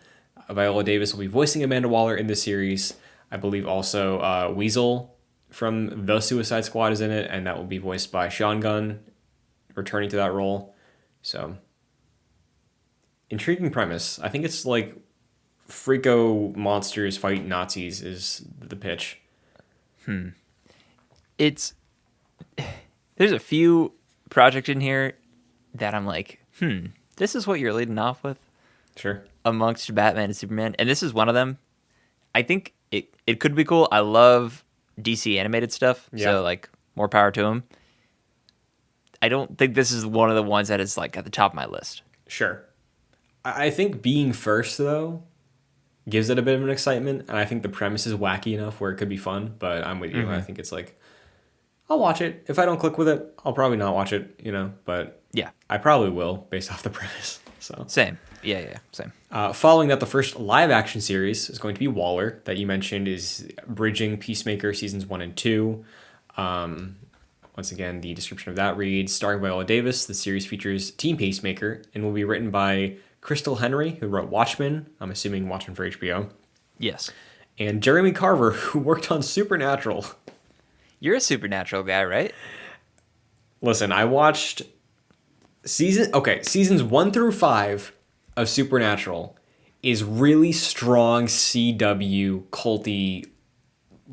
Viola Davis will be voicing Amanda Waller in this series. I believe also Weasel from The Suicide Squad is in it, and that will be voiced by Sean Gunn, returning to that role. So, intriguing premise. I think it's like Freako monsters fight Nazis is the pitch. There's a few projects in here that I'm like, this is what you're leading off with? Sure. Amongst Batman and Superman. And this is one of them. I think it could be cool. I love DC animated stuff. Yeah. So, like, more power to them. I don't think this is one of the ones that is, like, at the top of my list. Sure. I think being first, though, gives it a bit of an excitement. And I think the premise is wacky enough where it could be fun. But I'm with you. I think it's like, I'll watch it. If I don't click with it, I'll probably not watch it, But yeah, I probably will based off the premise. So same. Yeah, same. Following that, the first live-action series is going to be Waller, that you mentioned is bridging Peacemaker seasons 1 and 2. Once again, the description of that reads, starring Viola Davis, the series features Team Peacemaker and will be written by Crystal Henry, who wrote Watchmen. I'm assuming Watchmen for HBO. Yes. And Jeremy Carver, who worked on Supernatural. You're a Supernatural guy, right? Listen, I watched seasons 1 through 5 of Supernatural is really strong CW culty,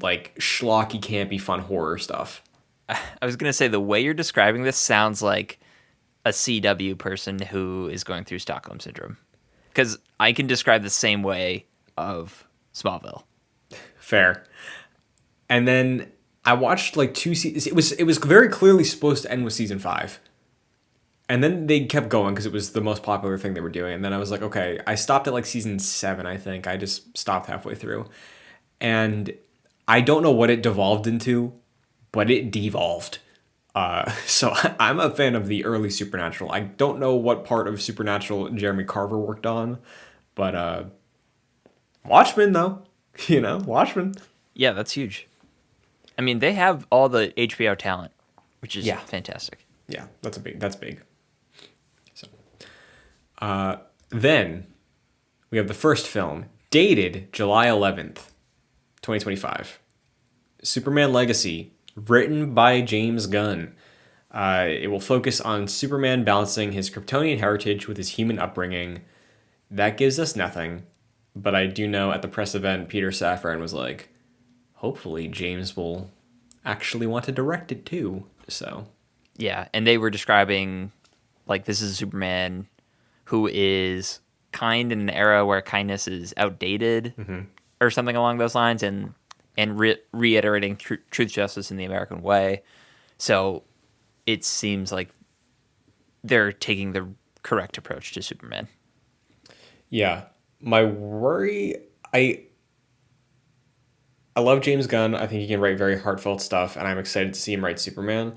like schlocky, campy, fun horror stuff. I was gonna say the way you're describing this sounds like a CW person who is going through Stockholm syndrome, because I can describe the same way of Smallville. Fair. And then I watched like 2 seasons. It was very clearly supposed to end with season 5. And then they kept going because it was the most popular thing they were doing. And then I was like, okay, I stopped at like season 7, I think. I just stopped halfway through. And I don't know what it devolved into, but it devolved. So I'm a fan of the early Supernatural. I don't know what part of Supernatural Jeremy Carver worked on, but Watchmen, though. Watchmen. Yeah, that's huge. I mean, they have all the HBO talent, which is fantastic. Yeah, that's big. Then we have the first film, dated July 11th, 2025. Superman Legacy, written by James Gunn. It will focus on Superman balancing his Kryptonian heritage with his human upbringing. That gives us nothing, but I do know at the press event, Peter Safran was like, hopefully James will actually want to direct it too. So, Yeah, and they were describing like this is a Superman who is kind in an era where kindness is outdated or something along those lines, and reiterating truth, justice, in the American way. So it seems like they're taking the correct approach to Superman. yeah, my worry, I love James Gunn. I think he can write very heartfelt stuff, and I'm excited to see him write Superman.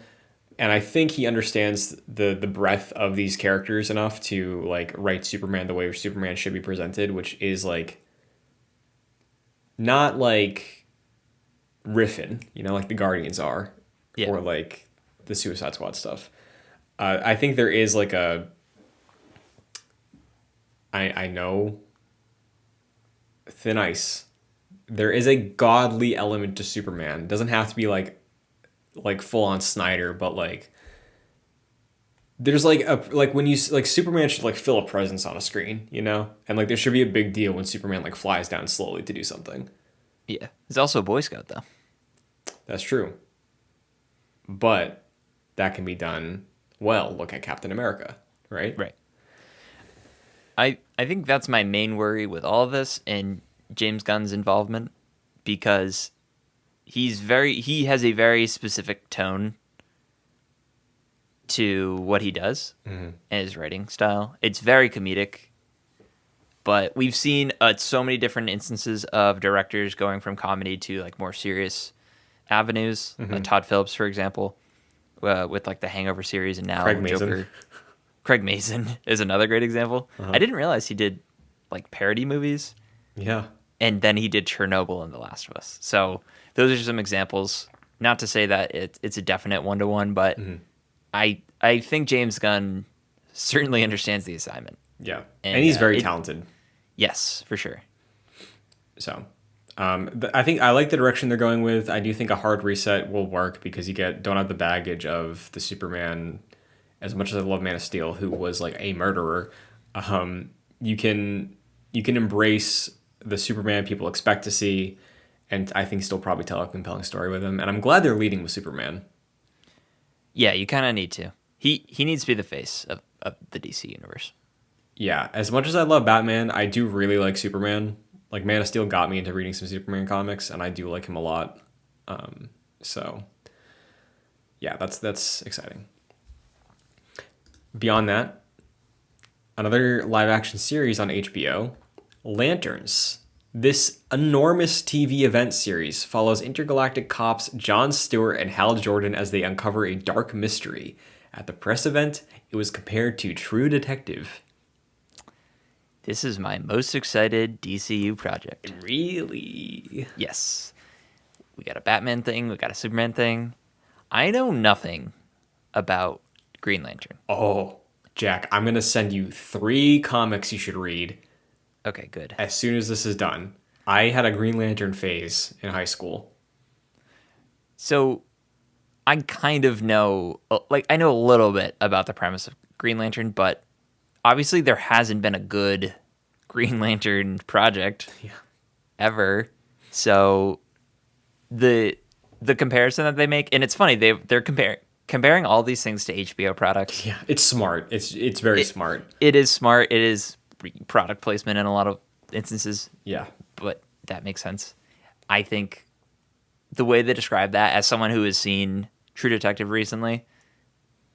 And I think he understands the breadth of these characters enough to like write Superman the way Superman should be presented, which is like not like riffing, like the Guardians are, Yeah. or like the Suicide Squad stuff. I think there is like I know thin ice. There is a godly element to Superman. It doesn't have to be like full on Snyder, but like there's like when you like Superman should like fill a presence on a screen, and like there should be a big deal when Superman like flies down slowly to do something. Yeah. He's also a Boy Scout, though. That's true, but that can be done well. Look at Captain America, right? Right. I think that's my main worry with all of this and James Gunn's involvement, because he has a very specific tone to what he does and his writing style. It's very comedic, but we've seen so many different instances of directors going from comedy to like more serious avenues. Todd Phillips, for example, with like the Hangover series, and now Craig Mazin. Joker. Craig Mazin is another great example. I didn't realize he did like parody movies. Yeah. And then he did Chernobyl and The Last of Us. So those are some examples. Not to say that it's a definite one-to-one, but I think James Gunn certainly understands the assignment. Yeah. And he's very talented. Yes, for sure. So I think I like the direction they're going with. I do think a hard reset will work because you don't have the baggage of the Superman. As much as I love Man of Steel, who was like a murderer, you can embrace the Superman people expect to see, and I think still probably tell a compelling story with him. And I'm glad they're leading with Superman. Yeah, you kind of need to. He needs to be the face of the DC universe. Yeah, as much as I love Batman, I do really like Superman. Like Man of Steel got me into reading some Superman comics, and I do like him a lot. So yeah, that's exciting. Beyond that, another live action series on HBO, Lanterns. This enormous TV event series follows intergalactic cops Jon Stewart and Hal Jordan as they uncover a dark mystery. At the press event, it was compared to True Detective. This is my most excited DCU project. Really? Yes. We got a Batman thing, we got a Superman thing. I know nothing about Green Lantern. Oh, Jack, I'm going to send you 3 comics you should read. Okay, good. As soon as this is done. I had a Green Lantern phase in high school. So I kind of know, I know a little bit about the premise of Green Lantern, but obviously there hasn't been a good Green Lantern project ever. So the comparison that they make, and it's funny, they're comparing all these things to HBO products. Yeah, it's smart. It's very smart. It is smart. It is product placement in a lot of instances. Yeah. But that makes sense. I think the way they describe that, as someone who has seen True Detective recently,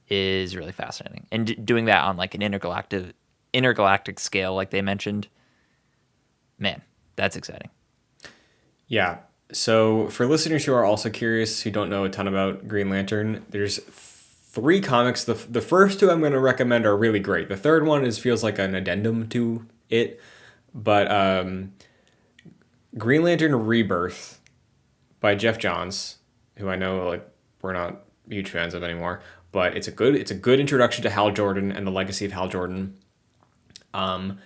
is really fascinating. And doing that on like an intergalactic scale, like they mentioned, man, that's exciting. Yeah. So for listeners who are also curious, who don't know a ton about Green Lantern, there's 3 comics. The first 2 I'm going to recommend are really great. The third one feels like an addendum to it. But Green Lantern Rebirth by Jeff Johns, who I know like we're not huge fans of anymore, but it's a good introduction to Hal Jordan and the legacy of Hal Jordan. And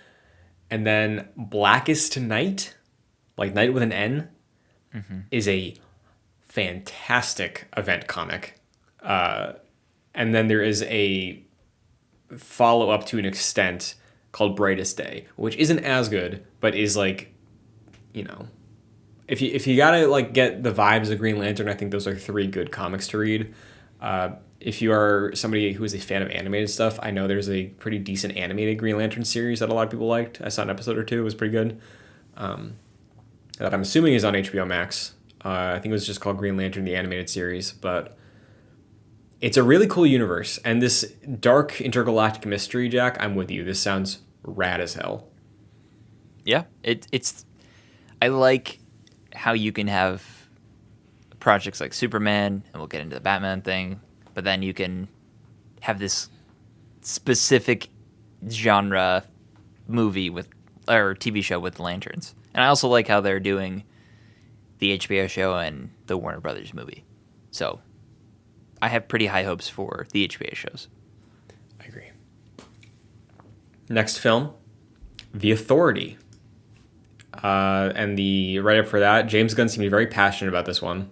then Blackest Night, like Night with an N, is a fantastic event comic. And then there is a follow up to an extent called Brightest Day, which isn't as good, but is like, you know, if you gotta like get the vibes of Green Lantern, I think those are 3 good comics to read. If you are somebody who is a fan of animated stuff, I know there's a pretty decent animated Green Lantern series that a lot of people liked. I saw an episode or two; it was pretty good. That I'm assuming is on HBO Max. I think it was just called Green Lantern, the animated series, but it's a really cool universe. And this dark intergalactic mystery, Jack, I'm with you. This sounds rad as hell. Yeah, it's. I like how you can have projects like Superman, and we'll get into the Batman thing, but then you can have this specific genre movie with or TV show with lanterns. And I also like how they're doing the HBO show and the Warner Brothers movie. So I have pretty high hopes for the HBO shows. I agree. Next film, The Authority. And the write-up for that, James Gunn seemed to be very passionate about this one.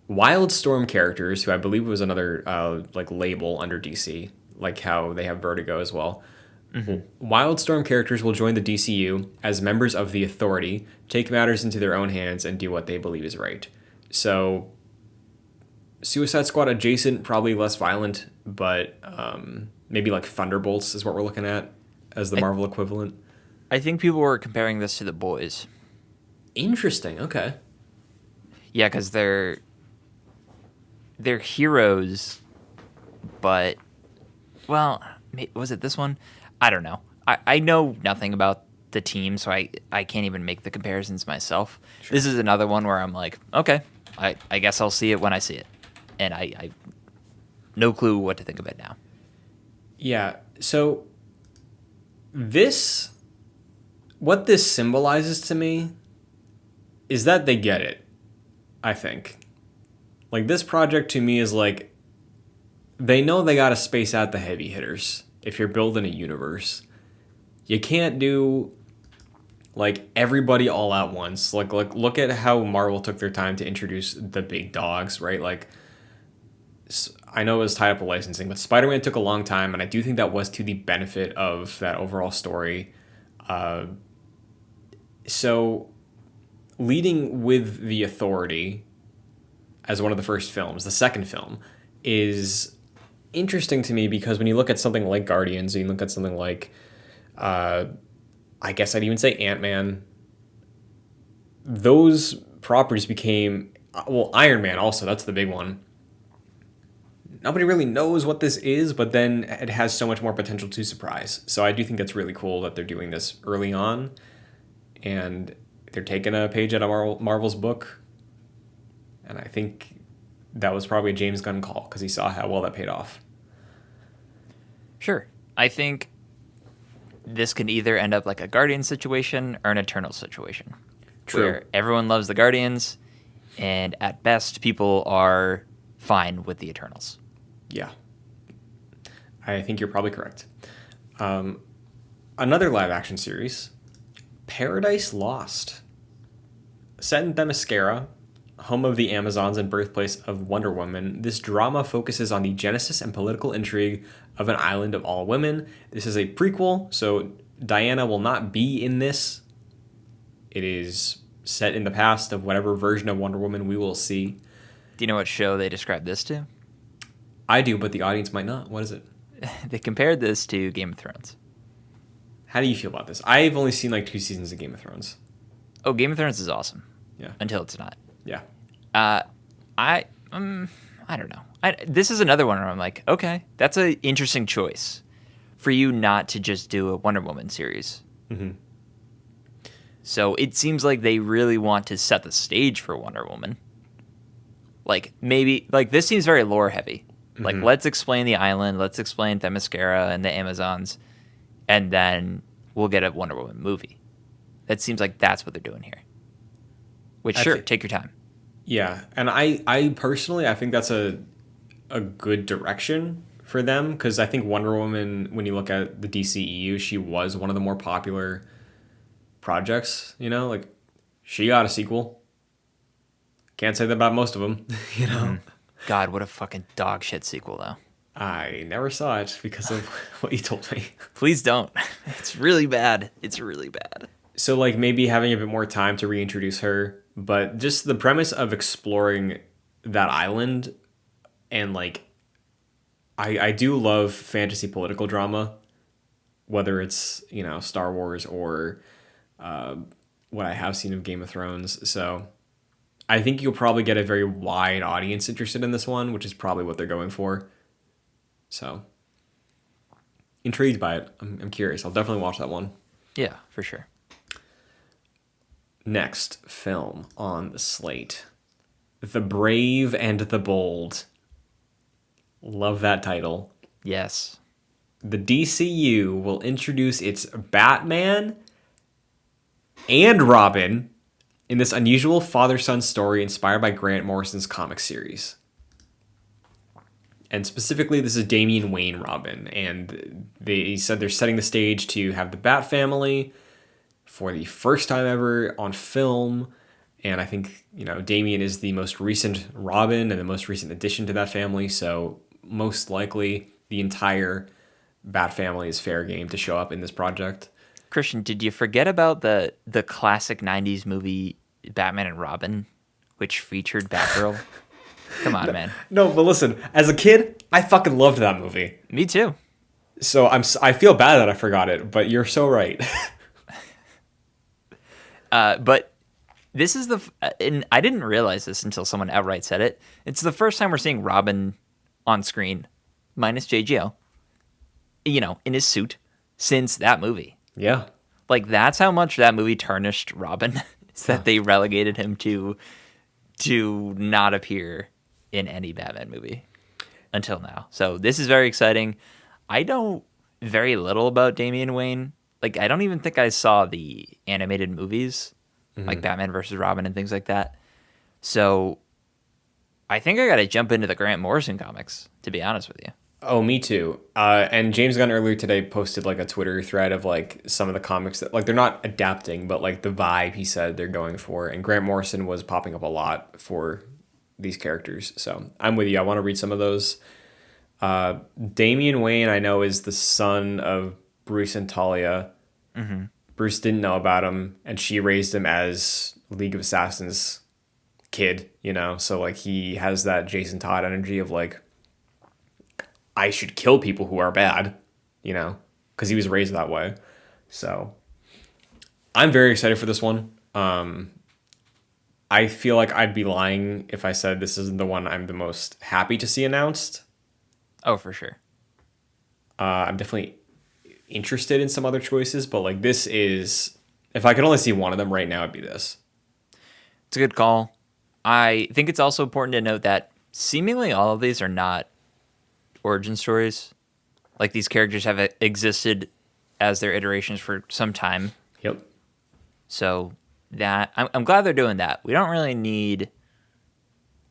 Wildstorm characters, who I believe was another like label under DC, like how they have Vertigo as well. Wildstorm characters will join the DCU as members of the Authority, take matters into their own hands, and do what they believe is right. So, Suicide Squad adjacent, probably less violent, but maybe like Thunderbolts is what we're looking at as the Marvel equivalent. I think people were comparing this to The Boys. Interesting. Okay. Yeah, because they're heroes, but well, was it this one? I don't know. I know nothing about the team, so I can't even make the comparisons myself. Sure. This is another one where I'm like, okay, I guess I'll see it when I see it, and I no clue what to think of it now. Yeah. So what this symbolizes to me is that they get it, I think. Like, this project to me is like, they know they gotta space out the heavy hitters if you're building a universe. You can't do, like, everybody all at once. Like look at how Marvel took their time to introduce the big dogs, right? Like, I know it was tied up with licensing, but Spider-Man took a long time, and I do think that was to the benefit of that overall story. So, leading with the Authority as one of the first films, the second film, is interesting to me because when you look at something like Guardians, and you look at something like, I guess I'd even say Ant-Man, those properties became, well, Iron Man also, that's the big one. Nobody really knows what this is, but then it has so much more potential to surprise. So I do think that's really cool that they're doing this early on, and they're taking a page out of Marvel's book. And I think that was probably a James Gunn call because he saw how well that paid off. Sure. I think this can either end up like a Guardians situation or an Eternals situation. True. Where everyone loves the Guardians, and at best, people are fine with the Eternals. Yeah. I think you're probably correct. Another live-action series, Paradise Lost. Set in Themyscira, home of the Amazons and birthplace of Wonder Woman, this drama focuses on the genesis and political intrigue of an island of all women. This is a prequel, so Diana will not be in this. It is set in the past of whatever version of Wonder Woman we will see. Do you know what show they described this to? I do, but the audience might not. What is it? They compared this to Game of Thrones. How do you feel about this? I've only seen like 2 seasons of Game of Thrones. Oh, Game of Thrones is awesome. Yeah. Until it's not. Yeah. I don't know. This is another one where I'm like, okay, that's an interesting choice for you not to just do a Wonder Woman series. Mm-hmm. So it seems like they really want to set the stage for Wonder Woman. Like, maybe, like, this seems very lore heavy. Like, let's explain the island, let's explain Themyscira and the Amazons, and then we'll get a Wonder Woman movie. That seems like that's what they're doing here. Which, sure, take your time. Yeah, and I personally, I think that's a good direction for them, because I think Wonder Woman, when you look at the DCEU, she was one of the more popular projects. Like she got a sequel. Can't say that about most of them. God, what a fucking dog shit sequel, though. I never saw it because of what you told me. Please don't. It's really bad. It's really bad. So like maybe having a bit more time to reintroduce her, but just the premise of exploring that island, and like I do love fantasy political drama, whether it's Star Wars or what I have seen of Game of Thrones. So I think you'll probably get a very wide audience interested in this one, which is probably what they're going for. So intrigued by it. I'm curious. I'll definitely watch that one. Yeah, for sure. Next film on the slate, The Brave and the Bold. Love that title. Yes. The DCU will introduce its Batman and Robin in this unusual father-son story inspired by Grant Morrison's comic series. And specifically, this is Damian Wayne Robin. And they said they're setting the stage to have the Bat family for the first time ever on film. And I think, Damian is the most recent Robin and the most recent addition to that family. So most likely the entire Bat family is fair game to show up in this project. Christian, did you forget about the classic 90s movie Batman and Robin, which featured Batgirl? Come on, man. No, but listen, as a kid, I fucking loved that movie. Me too. So I feel bad that I forgot it, but you're so right. But this is and I didn't realize this until someone outright said it. It's the first time we're seeing Robin on screen, minus JGL, in his suit, since that movie. Yeah. Like, that's how much that movie tarnished Robin, is that they relegated him to not appear in any Batman movie until now. So this is very exciting. I know very little about Damian Wayne. Like, I don't even think I saw the animated movies, like Batman versus Robin and things like that. So I think I got to jump into the Grant Morrison comics, to be honest with you. Oh, me too. And James Gunn earlier today posted like a Twitter thread of like some of the comics that like they're not adapting, but like the vibe he said they're going for. And Grant Morrison was popping up a lot for these characters. So I'm with you. I want to read some of those. Damian Wayne, I know, is the son of Bruce and Talia. Mm-hmm. Bruce didn't know about him, and she raised him as League of Assassins kid, So like he has that Jason Todd energy of like, I should kill people who are bad, because he was raised that way. So I'm very excited for this one. I feel like I'd be lying if I said this isn't the one I'm the most happy to see announced. Oh, for sure. I'm definitely interested in some other choices, but like this is, if I could only see one of them right now, it'd be this. It's a good call. I think it's also important to note that seemingly all of these are not origin stories. Like, these characters have existed as their iterations for some time. Yep. So that I'm glad they're doing that. We don't really need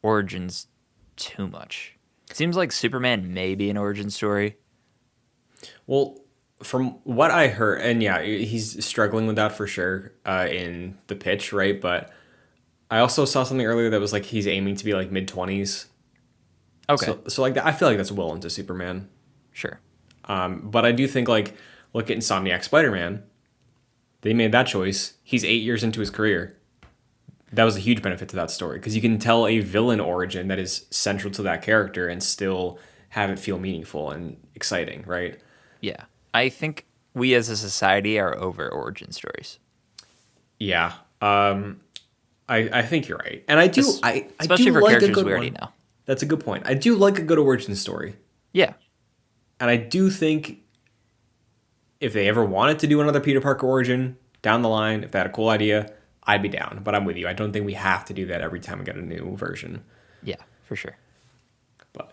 origins too much. It seems like Superman may be an origin story. Well, from what I heard, and yeah, he's struggling with that for sure in the pitch, right? But I also saw something earlier that was like he's aiming to be like mid-20s. Okay. So like I feel like that's well into Superman. Sure. But I do think like look at Insomniac Spider-Man. They made that choice. He's 8 years into his career. That was a huge benefit to that story because you can tell a villain origin that is central to that character and still have it feel meaningful and exciting, right? Yeah. I think we as a society are over origin stories. Yeah. I think you're right. And I do especially for like characters we already know. That's a good point. I do like a good origin story. Yeah. And I do think if they ever wanted to do another Peter Parker origin down the line, if they had a cool idea, I'd be down. But I'm with you. I don't think we have to do that every time we get a new version. Yeah, for sure. But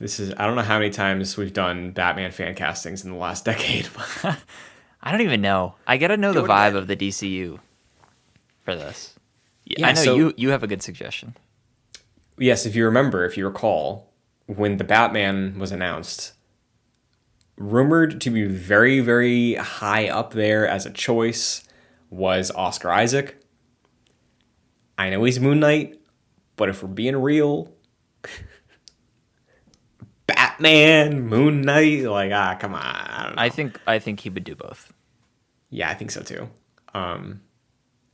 this is, I don't know how many times we've done Batman fan castings in the last decade. I don't even know. I got to know the vibe of the DCU for this. Yeah, I know you have a good suggestion. Yes, if you recall, when the Batman was announced, rumored to be very, very high up there as a choice was Oscar Isaac. I know he's Moon Knight, but if we're being real, Batman, Moon Knight, like, come on, I don't know. I think he would do both. Yeah, I think so too.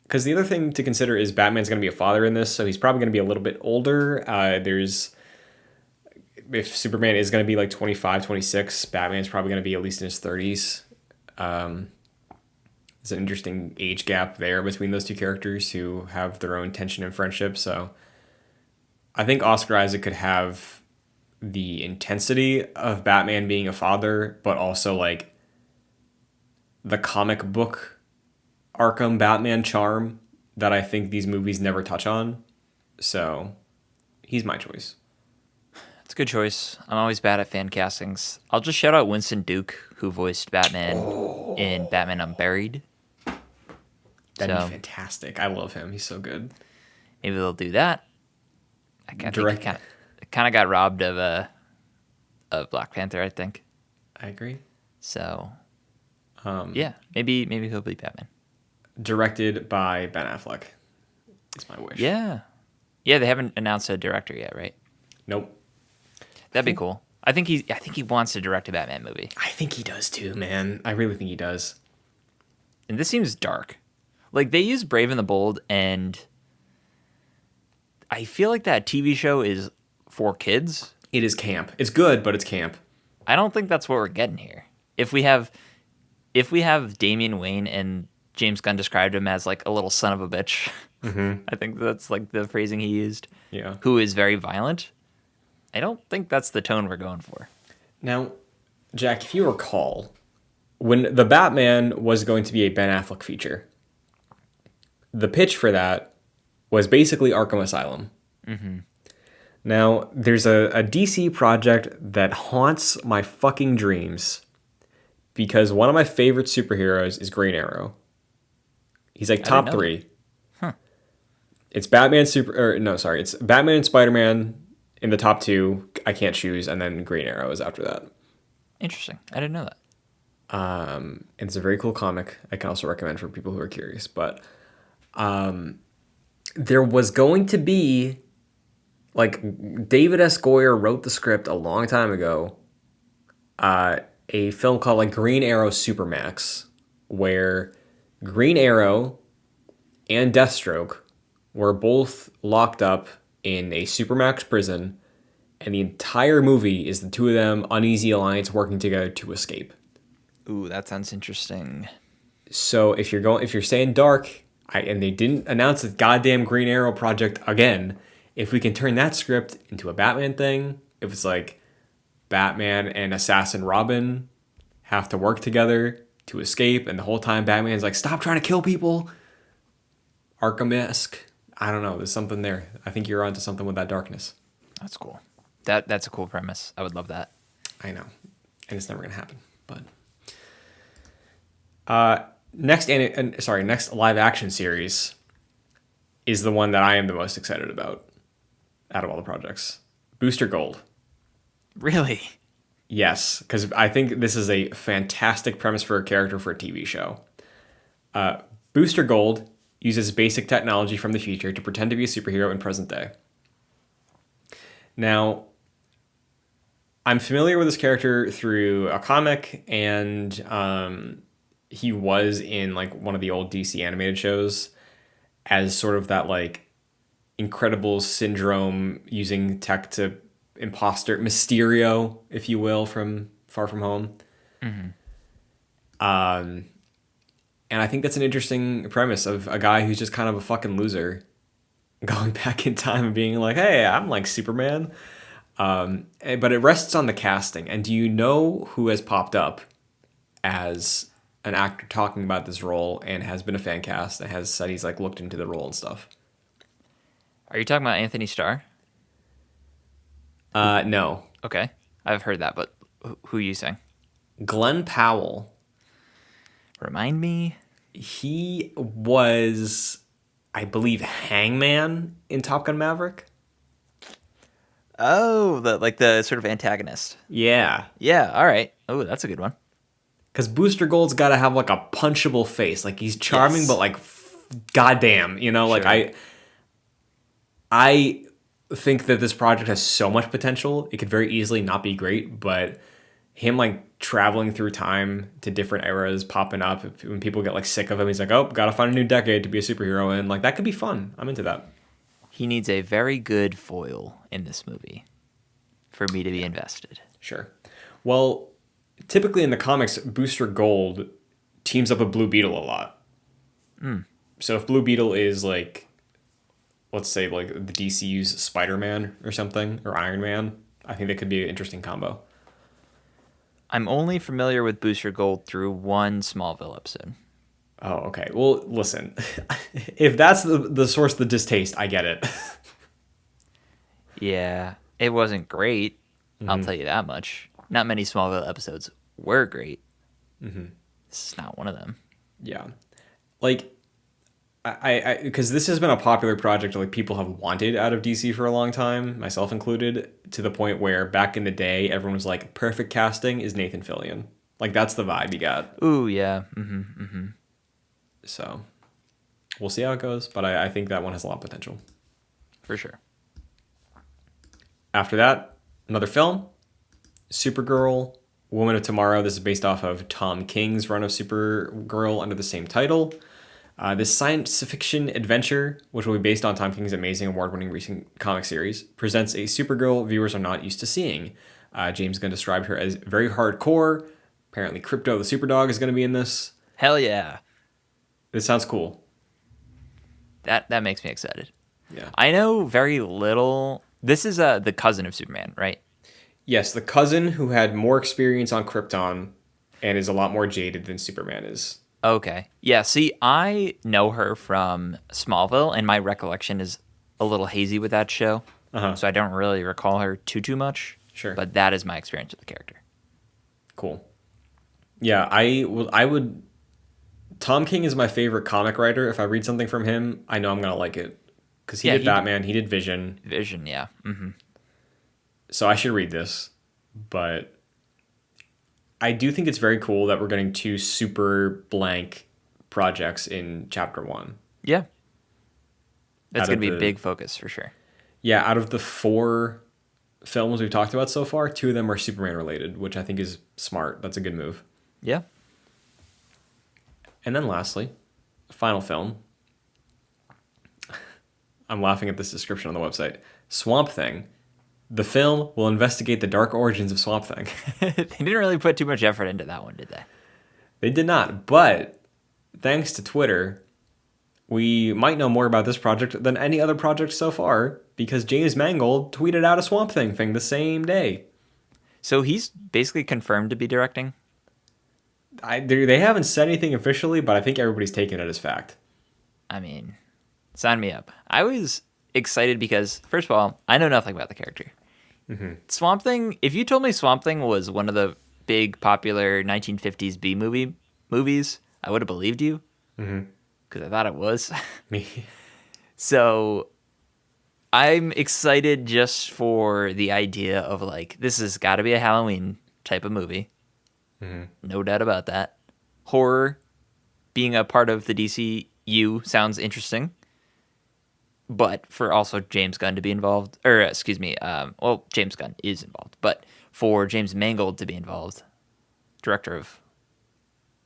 Because the other thing to consider is Batman's going to be a father in this, so he's probably going to be a little bit older. If Superman is going to be like 25, 26, Batman's probably going to be at least in his 30s. There's an interesting age gap there between those two characters who have their own tension and friendship. So I think Oscar Isaac could have the intensity of Batman being a father, but also like the comic book Arkham Batman charm that I think these movies never touch on. So he's my choice. It's a good choice. I'm always bad at fan castings. I'll just shout out Winston Duke, who voiced Batman in Batman Unburied. That'd be fantastic. I love him. He's so good. Maybe they'll do that. I think kind of got robbed of Black Panther, I think. I agree. So, yeah, maybe he'll be Batman. Directed by Ben Affleck. Is my wish. Yeah, they haven't announced a director yet, right? Nope. That'd be cool. I think he wants to direct a Batman movie. I think he does too, man. I really think he does. And this seems dark. Like, they use Brave and the Bold, and I feel like that TV show is for kids. It is camp. It's good, but it's camp. I don't think that's what we're getting here. If we have Damian Wayne, and James Gunn described him as like a little son of a bitch, I think that's like the phrasing he used. Yeah. Who is very violent. I don't think that's the tone we're going for. Now, Jack, if you recall, when the Batman was going to be a Ben Affleck feature, the pitch for that was basically Arkham Asylum. Mm-hmm. Now, there's a DC project that haunts my fucking dreams because one of my favorite superheroes is Green Arrow. He's like top 3. Huh. It's Batman it's Batman and Spider-Man in the top 2. I can't choose, and then Green Arrow is after that. Interesting. I didn't know that. And it's a very cool comic. I can also recommend for people who are curious. But there was going to be, like, David S. Goyer wrote the script a long time ago, a film called like Green Arrow Supermax, where Green Arrow and Deathstroke were both locked up in a Supermax prison, and the entire movie is the two of them, uneasy alliance, working together to escape. Ooh, that sounds interesting. So if you're saying dark, and they didn't announce the goddamn Green Arrow project again, if we can turn that script into a Batman thing, if it's like Batman and Assassin Robin have to work together to escape, and the whole time Batman's like, stop trying to kill people, Arkham-esque. I don't know, there's something there. I think you're onto something with that darkness. That's cool. That's a cool premise. I would love that. I know. And it's never going to happen. But next live action series is the one that I am the most excited about out of all the projects. Booster Gold. Really? Yes, because I think this is a fantastic premise for a character for a TV show. Booster Gold uses basic technology from the future to pretend to be a superhero in present day. Now, I'm familiar with this character through a comic, and he was in like one of the old DC animated shows as sort of that like Incredible Syndrome using tech to imposter Mysterio, if you will, from Far From Home. Mm-hmm. And I think that's an interesting premise of a guy who's just kind of a fucking loser going back in time and being like, hey, I'm like Superman. But it rests on the casting. And do you know who has popped up as an actor talking about this role and has been a fan cast and has said he's like looked into the role and stuff? Are you talking about Anthony Starr? No. Okay. I've heard that, but who are you saying? Glenn Powell. Remind me? He was, I believe, Hangman in Top Gun Maverick. Oh, the sort of antagonist. Yeah. Yeah, all right. Oh, that's a good one. Because Booster Gold's got to have like a punchable face. Like he's charming, Yes. but like, goddamn, like Sure. I think that this project has so much potential. It could very easily not be great, but him like traveling through time to different eras, popping up when people get like sick of him, he's like, oh, gotta find a new decade to be a superhero in. Like that could be fun. I'm into that. He needs a very good foil in this movie for me to be invested. Sure. Well, typically in the comics, Booster Gold teams up with Blue Beetle a lot. So if Blue Beetle is like, let's say like the DCU's Spider-Man or something, or Iron Man, I think that could be an interesting combo. I'm only familiar with Booster Gold through one Smallville episode. Oh, okay. Well, listen, if that's the source of the distaste, I get it. Yeah, it wasn't great. I'll tell you that much. Not many Smallville episodes were great. This is not one of them. Yeah. Like, because this has been a popular project like people have wanted out of DC for a long time, myself included, to the point where back in the day, everyone was like, perfect casting is Nathan Fillion. Like, that's the vibe you got. Ooh, yeah. So, we'll see how it goes, but I think that one has a lot of potential. For sure. After that, another film, Supergirl, Woman of Tomorrow. This is based off of Tom King's run of Supergirl under the same title. This science fiction adventure, which will be based on Tom King's amazing award-winning recent comic series, presents a Supergirl viewers are not used to seeing. James Gunn described her as very hardcore. Apparently, Crypto the Superdog is going to be in this. Hell yeah. This sounds cool. That makes me excited. Yeah. I know very little. This is the cousin of Superman, right? Yes, the cousin who had more experience on Krypton and is a lot more jaded than Superman is. Okay. Yeah, see, I know her from Smallville, and my recollection is a little hazy with that show. So I don't really recall her too much. Sure. But that is my experience with the character. Cool. Yeah, I would. Tom King is my favorite comic writer. If I read something from him, I know I'm going to like it. Because he did Batman, he did Vision. Vision, yeah. So I should read this. But I do think it's very cool that we're getting two super blank projects in chapter 1. Yeah. That's going to be a the- big focus for sure. Yeah, out of the 4 films we've talked about so far, 2 of them are Superman related, which I think is smart. That's a good move. Yeah. And then lastly, final film. I'm laughing at this description on the website. Swamp Thing. The film will investigate the dark origins of Swamp Thing. They didn't really put too much effort into that one, did they? They did not, but thanks to Twitter, we might know more about this project than any other project so far because James Mangold tweeted out a Swamp Thing thing the same day. So he's basically confirmed to be directing? They haven't said anything officially, but I think everybody's taking it as fact. I mean, sign me up. I was excited because, first of all, I know nothing about the character. Swamp Thing, if you told me Swamp Thing was one of the big popular 1950s B movies, I would have believed you. Because I thought it was. Me. So I'm excited just for the idea of like, this has got to be a Halloween type of movie. No doubt about that. Horror being a part of the DCU sounds interesting. But for also James Gunn to be involved, or excuse me, James Gunn is involved, but for James Mangold to be involved, director of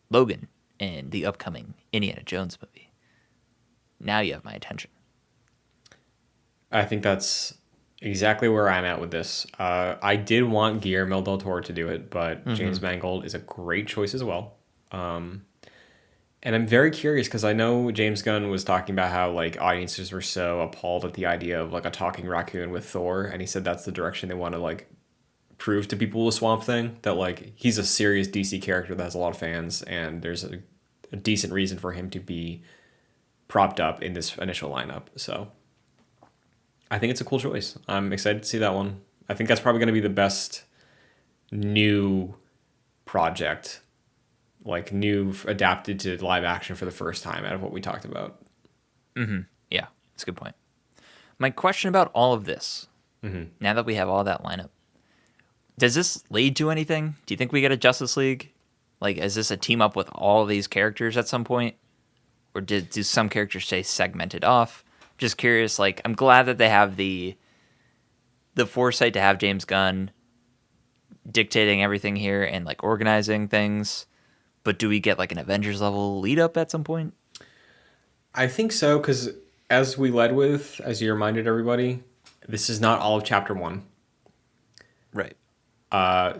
Logan and the upcoming Indiana Jones movie, now you have my attention. I think that's exactly where I'm at with this. I did want Guillermo del Toro to do it, but James Mangold is a great choice as well. And I'm very curious because I know James Gunn was talking about how like audiences were so appalled at the idea of like a talking raccoon with Thor, and he said that's the direction they want to like prove to people with Swamp Thing that like he's a serious DC character that has a lot of fans, and there's a decent reason for him to be propped up in this initial lineup. So I think it's a cool choice. I'm excited to see that one. I think that's probably going to be the best new project, like new adapted to live action for the first time out of what we talked about. Yeah, that's a good point. My question about all of this Now that we have all that lineup, does this lead to anything? Do you think we get a Justice League? Like, is this a team up with all these characters at some point? Or do some characters stay segmented off? Just curious. Like, I'm glad that they have the foresight to have James Gunn dictating everything here and like organizing things. But do we get like an Avengers level lead up at some point? I think so, because as we led with, as you reminded everybody, this is not all of Chapter 1. Right.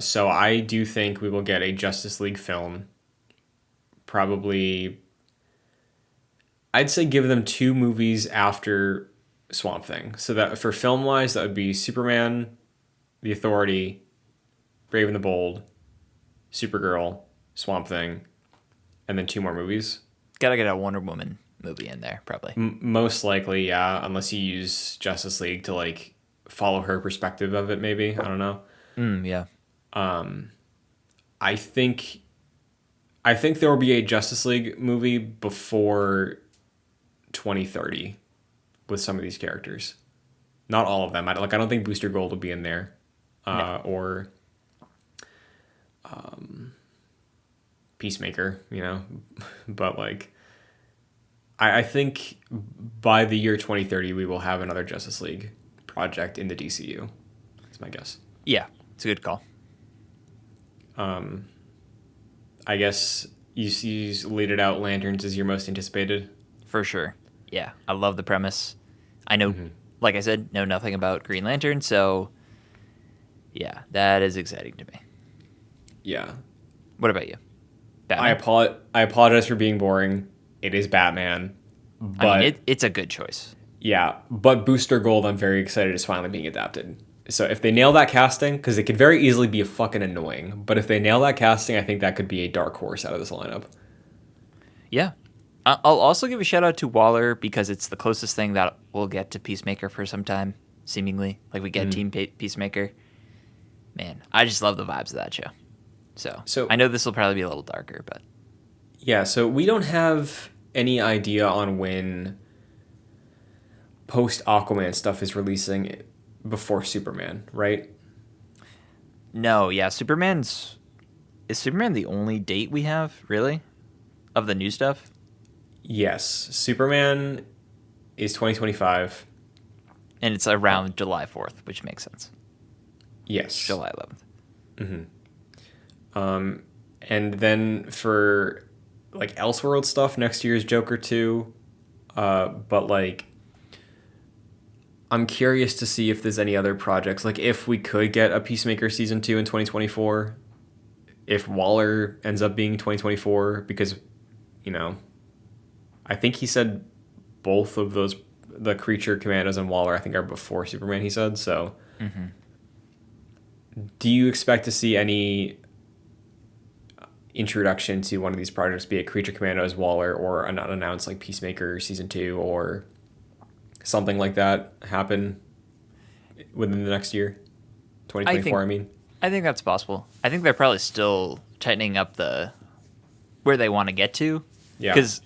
So I do think we will get a Justice League film. Probably, I'd say give them 2 movies after Swamp Thing. So that for film-wise, that would be Superman, The Authority, Brave and the Bold, Supergirl, Swamp Thing, and then 2 more movies. Gotta get a Wonder Woman movie in there, probably. Most likely, yeah, unless you use Justice League to like follow her perspective of it, maybe. I don't know. Yeah. I think there will be a Justice League movie before 2030 with some of these characters. Not all of them. I don't think Booster Gold will be in there, or Peacemaker. But like, I think by the year 2030 we will have another Justice League project in the DCU. That's my guess. Yeah, it's a good call. I guess you laid it out. Lanterns is your most anticipated. For sure. Yeah, I love the premise. I know, like I said, know nothing about Green Lantern, so yeah, that is exciting to me. Yeah. What about you? Batman? I apologize for being boring. It is Batman, but I mean, it's a good choice. Yeah, but Booster Gold, I'm very excited is finally being adapted. So if they nail that casting, because it could very easily be fucking annoying, but if they nail that casting, I think that could be a dark horse out of this lineup. Yeah. I'll also give a shout out to Waller because it's the closest thing that we'll get to Peacemaker for some time, seemingly. Like we get Team Peacemaker. Man, I just love the vibes of that show. So I know this will probably be a little darker, but yeah. So we don't have any idea on when post Aquaman stuff is releasing before Superman, right? No, yeah, is Superman the only date we have, really, of the new stuff? Yes, Superman is 2025. And it's around July 4th, which makes sense. Yes. July 11th. And then for like Elseworld stuff, next year's Joker 2. But like, I'm curious to see if there's any other projects. Like if we could get a Peacemaker season 2 in 2024, if Waller ends up being 2024, because, I think he said both of those, the Creature Commandos and Waller, I think are before Superman, he said. So do you expect to see any introduction to one of these projects, be it Creature Commandos, Waller, or an unannounced like Peacemaker season 2 or something like that happen within the next year? 2024, I think that's possible. I think they're probably still tightening up where they want to get to. Yeah. Because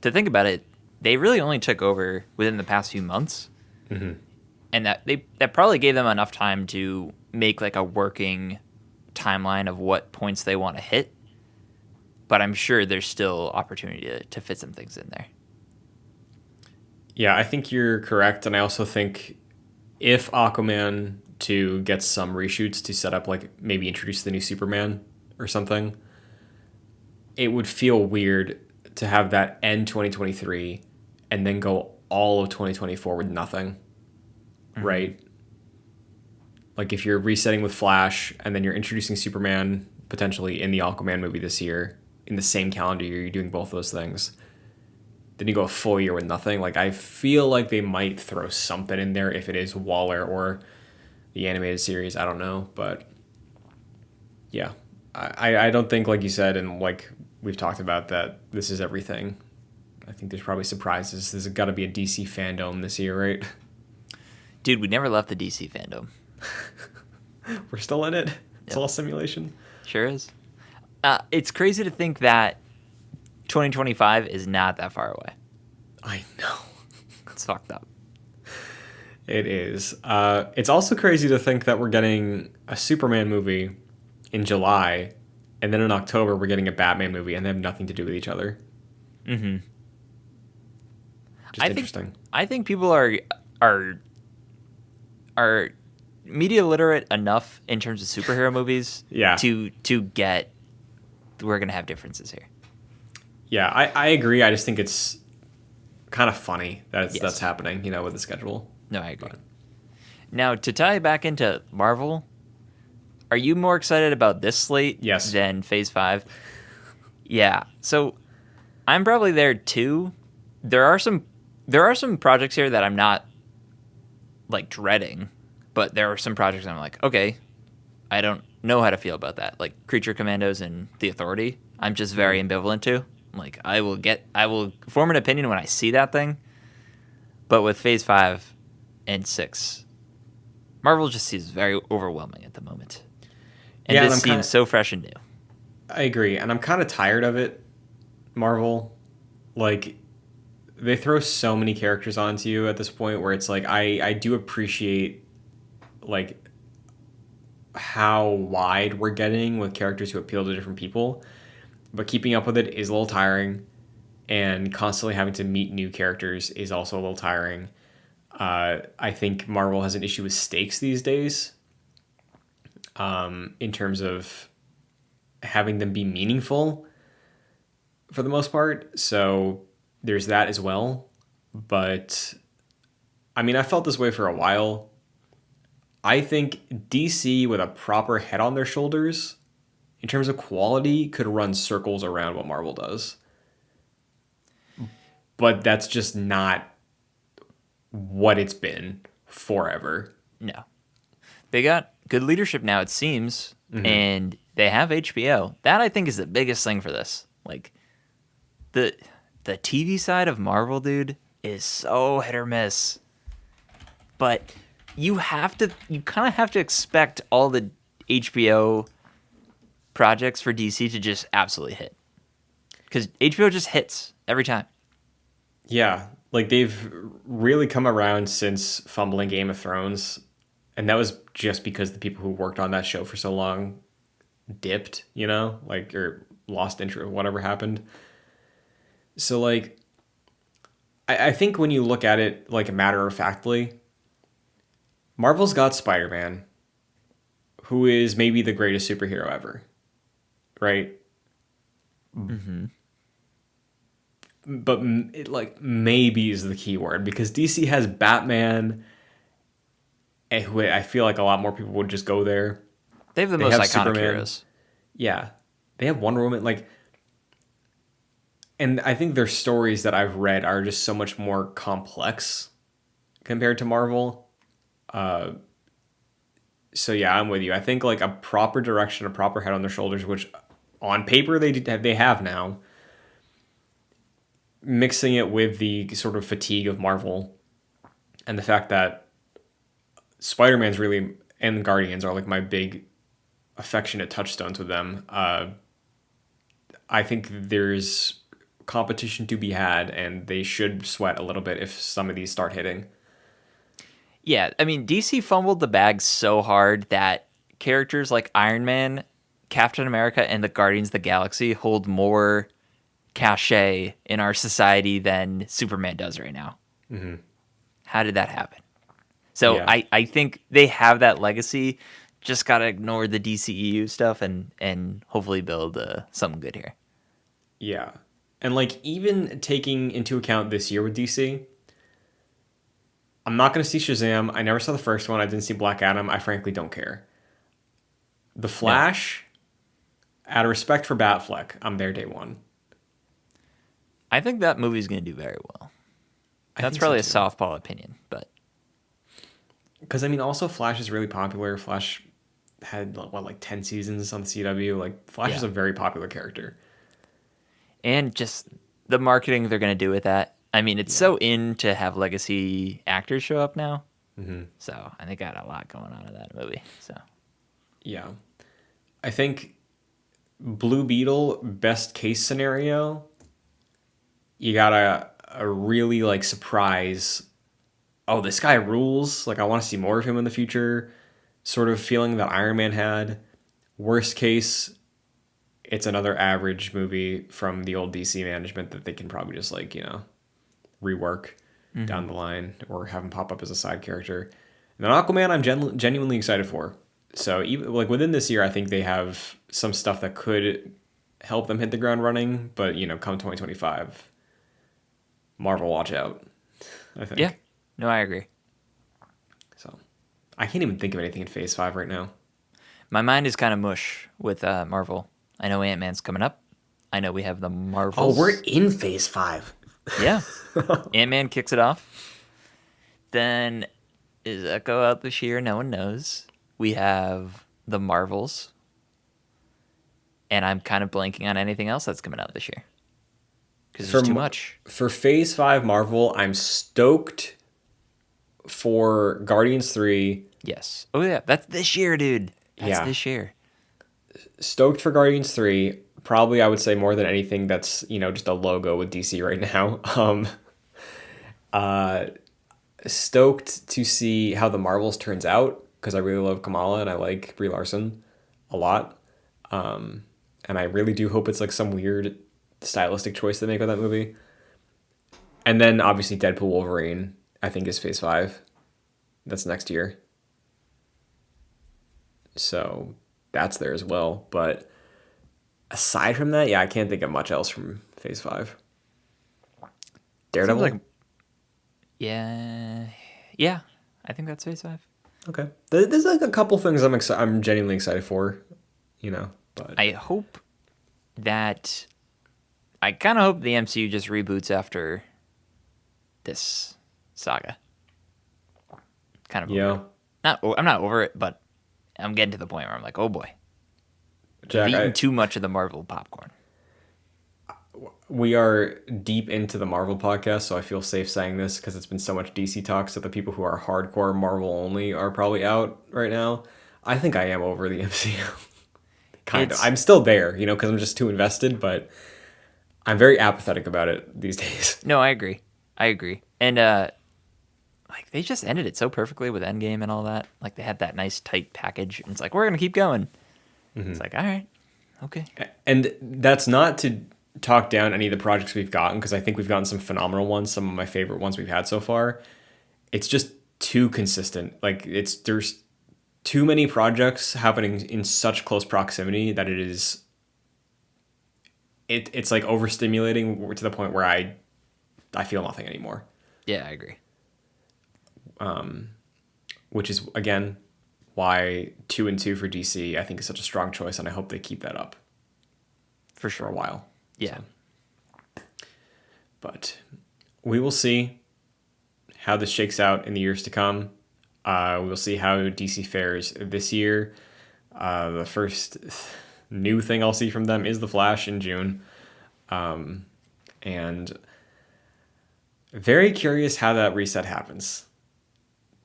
to think about it, they really only took over within the past few months. And that probably gave them enough time to make like a working timeline of what points they want to hit. But I'm sure there's still opportunity to fit some things in there. Yeah, I think you're correct. And I also think if Aquaman 2 gets some reshoots to set up, like maybe introduce the new Superman or something, it would feel weird to have that end 2023 and then go all of 2024 with nothing, right? Like if you're resetting with Flash and then you're introducing Superman potentially in the Aquaman movie this year, in the same calendar year, you're doing both those things. Then you go a full year with nothing. Like I feel like they might throw something in there if it is Waller or the animated series. I don't know, but yeah, I don't think, like you said, and like we've talked about, that this is everything. I think there's probably surprises. There's got to be a DC fandom this year, right? Dude, we never left the DC fandom. We're still in it. It's all simulation. Sure is. It's crazy to think that 2025 is not that far away. I know. It's fucked up. It is. It's also crazy to think that we're getting a Superman movie in July, and then in October we're getting a Batman movie, and they have nothing to do with each other. Mm-hmm. Just interesting. I think people are are media literate enough in terms of superhero movies Yeah. to get we're gonna have differences here. Yeah, I agree. I just think it's kind of funny that Yes. that's happening, with the schedule. No, I agree. Now, to tie back into Marvel, are you more excited about this slate Yes. than Phase 5? Yeah. So I'm probably there too. There are some projects here that I'm not like dreading, but there are some projects I'm like, okay, I don't know how to feel about that. Like Creature Commandos and The Authority, I'm just very ambivalent to. Like I will form an opinion when I see that thing. But with Phase 5 and 6, Marvel just seems very overwhelming at the moment. And Yeah, this and seems so fresh and new. I agree, and I'm kind of tired of it. Marvel, like, they throw so many characters onto you at this point where it's like I do appreciate like how wide we're getting with characters who appeal to different people, but keeping up with it is a little tiring, and constantly having to meet new characters is also a little tiring. I think Marvel has an issue with stakes these days, in terms of having them be meaningful for the most part. So there's that as well. But I mean, I felt this way for a while. I think DC, with a proper head on their shoulders, in terms of quality, could run circles around what Marvel does. But that's just not what it's been forever. No. They got good leadership now, it seems, and they have HBO. That I think is the biggest thing for this. Like the TV side of Marvel, dude, is so hit or miss. But you kind of have to expect all the HBO projects for DC to just absolutely hit. Because HBO just hits every time. Yeah, like they've really come around since fumbling Game of Thrones, and that was just because the people who worked on that show for so long dipped, like, or lost interest, whatever happened. So like, I think when you look at it like matter of factly, Marvel's got Spider-Man, who is maybe the greatest superhero ever, right? Mm-hmm. But it, like, maybe is the key word, because DC has Batman, and who I feel like a lot more people would just go there. They have the They most have iconic Superman. heroes. Yeah, they have Wonder Woman, like, and I think their stories that I've read are just so much more complex compared to Marvel. So yeah, I'm with you. I think like a proper direction, a proper head on their shoulders, which on paper they have now, mixing it with the sort of fatigue of Marvel and the fact that Spider-Man's really, and Guardians are like my big affectionate touchstones with them. I think there's competition to be had, and they should sweat a little bit if some of these start hitting. Yeah, I mean, DC fumbled the bag so hard that characters like Iron Man, Captain America, and the Guardians of the Galaxy hold more cachet in our society than Superman does right now. Mm-hmm. How did that happen? So Yeah. I think they have that legacy. Just gotta ignore the DCEU stuff and hopefully build something good here. Yeah. And like, even taking into account this year with DC, I'm not going to see Shazam. I never saw the first one. I didn't see Black Adam. I frankly don't care. The Flash, out of respect for Batfleck, I'm there day one. I think that movie's gonna do very well. I That's think probably so a too. softball opinion, but Because I mean, also Flash is really popular. Flash had what, like 10 seasons on the CW. Like, Flash is yeah. a very popular character. And just the marketing they're gonna do with that. I mean, it's so in to have legacy actors show up now. Mm-hmm. So I think got a lot going on in that movie. So Yeah, I think Blue Beetle, best case scenario, you got a really like surprise oh, this guy rules. Like, I want to see more of him in the future. Sort of feeling that Iron Man had. Worst case, it's another average movie from the old DC management that they can probably just, like, rework Mm-hmm. down the line or have him pop up as a side character. And then Aquaman, I'm genuinely excited for. So even like within this year, I think they have some stuff that could help them hit the ground running. But come 2025, Marvel, watch out. I Yeah. think No, I agree. so. I can't even think of anything in Phase 5 right now. My mind is kind of mush with Marvel. I know Ant-Man's coming up. I know we have the Oh, we're Marvels. in Phase 5. Yeah. Ant-Man kicks it off. Then is Echo out this year? No one knows. We have the Marvels. And I'm kind of blanking on anything else that's coming out this year. Because there's too much. For Phase 5 Marvel, I'm stoked for Guardians 3. Yes. Oh, yeah. That's this year, dude. That's Yeah, this year. stoked for Guardians 3. Probably I would say more than anything that's, just a logo with DC right now. Uh Stoked to see how the Marvels turns out because I really love Kamala and I like Brie Larson a lot. And I really do hope it's like some weird stylistic choice they make with that movie. And then obviously Deadpool Wolverine, I think is Phase 5. That's next year. So that's there as well. But aside from that, yeah, I can't think of much else from Phase 5. Seems like, Daredevil? yeah. Yeah. I think that's Phase 5. Okay. There's like a couple things I'm genuinely excited for, but I hope that. I kind of hope the MCU just reboots after this saga. Kind of over yeah. it. I'm not over it, but I'm getting to the point where I'm like, oh boy, we've Jack, eaten too much of the Marvel popcorn. we are deep into the Marvel podcast, so I feel safe saying this because it's been so much DC talk. So the people who are hardcore Marvel only are probably out right now. I think I am over the MCU. Kind of. It's I'm still there, because I'm just too invested, but I'm very apathetic about it these days. no, I agree. I agree. And like they just ended it so perfectly with Endgame and all that. Like they had that nice tight package, and it's like we're gonna keep going. It's like all right, okay. And that's not to talk down any of the projects we've gotten because I think we've gotten some phenomenal ones, some of my favorite ones we've had so far. It's just too consistent. Like there's too many projects happening in such close proximity that it's like overstimulating to the point where I feel nothing anymore. Yeah, I agree. Which is again why 2 and 2 for DC I think is such a strong choice, and I hope they keep that up For for a sure. while. Yeah. But we will see how this shakes out in the years to come. We will see how DC fares this year. The first new thing I'll see from them is The Flash in June. And very curious how that reset happens.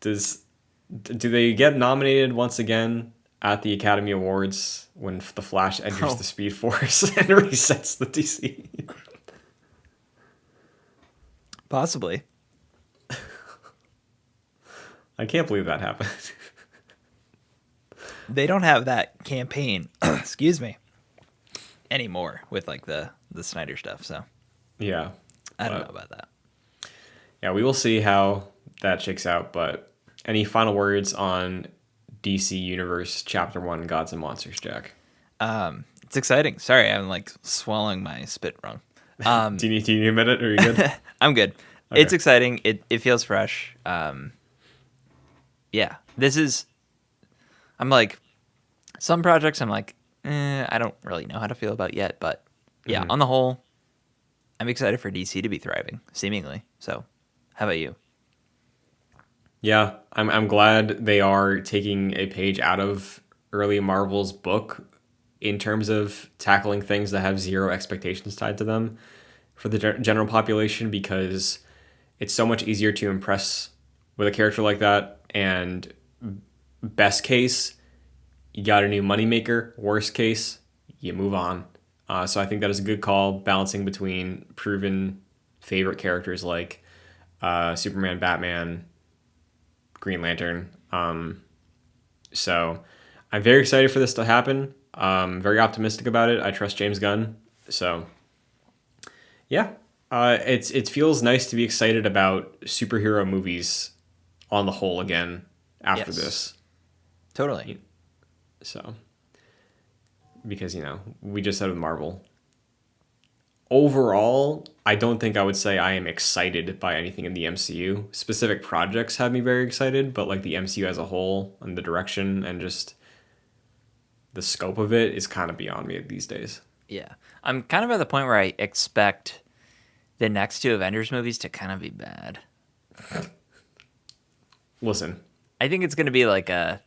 Do they get nominated once again at the Academy Awards when The Flash enters Oh. the Speed Force and resets the DC? Possibly. I can't believe that happened. They don't have that campaign, excuse me, anymore with like the Snyder stuff. So Yeah. I don't But, know about that. yeah, we will see how that shakes out. But any final words on DC Universe Chapter 1 Gods and Monsters, Jack? It's exciting. Sorry, I'm like swallowing my spit wrong. Do you need a minute? Or are you good? I'm good. Okay. It's exciting. It feels fresh. Yeah, this is. I'm like, some projects I'm like, I don't really know how to feel about yet, but yeah, on the whole, I'm excited for DC to be thriving, seemingly. So, how about you? Yeah, I'm glad they are taking a page out of early Marvel's book in terms of tackling things that have zero expectations tied to them for the general population, because it's so much easier to impress with a character like that. And best case, you got a new moneymaker. Worst case, you move on. So I think that is a good call, balancing between proven favorite characters like Superman, Batman, Green Lantern. So I'm very excited for this to happen. Very optimistic about it. I trust James Gunn. So yeah, it feels nice to be excited about superhero movies on the whole again after Yes. this. Totally. So because we just said with Marvel. Overall, I don't think I would say I am excited by anything in the MCU. Specific projects have me very excited, but like the MCU as a whole and the direction and just the scope of it is kind of beyond me these days. Yeah. I'm kind of at the point where I expect the next two Avengers movies to kind of be bad. Listen, I think it's going to be I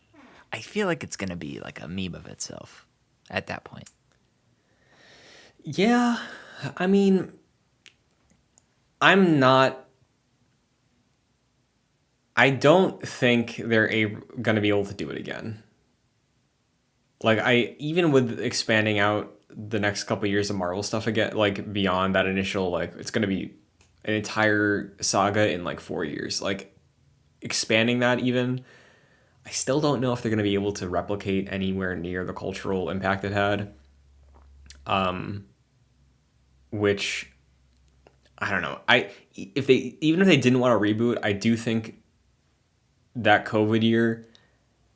feel like it's going to be like a meme of itself at that point. yeah, I mean, I don't think they're going to be able to do it again. Like even with expanding out the next couple of years of Marvel stuff again, like beyond that initial, like it's going to be an entire saga in like 4 years. Like expanding that even, I still don't know if they're going to be able to replicate anywhere near the cultural impact it had. Which I don't know. Even if they didn't want to reboot, I do think that COVID year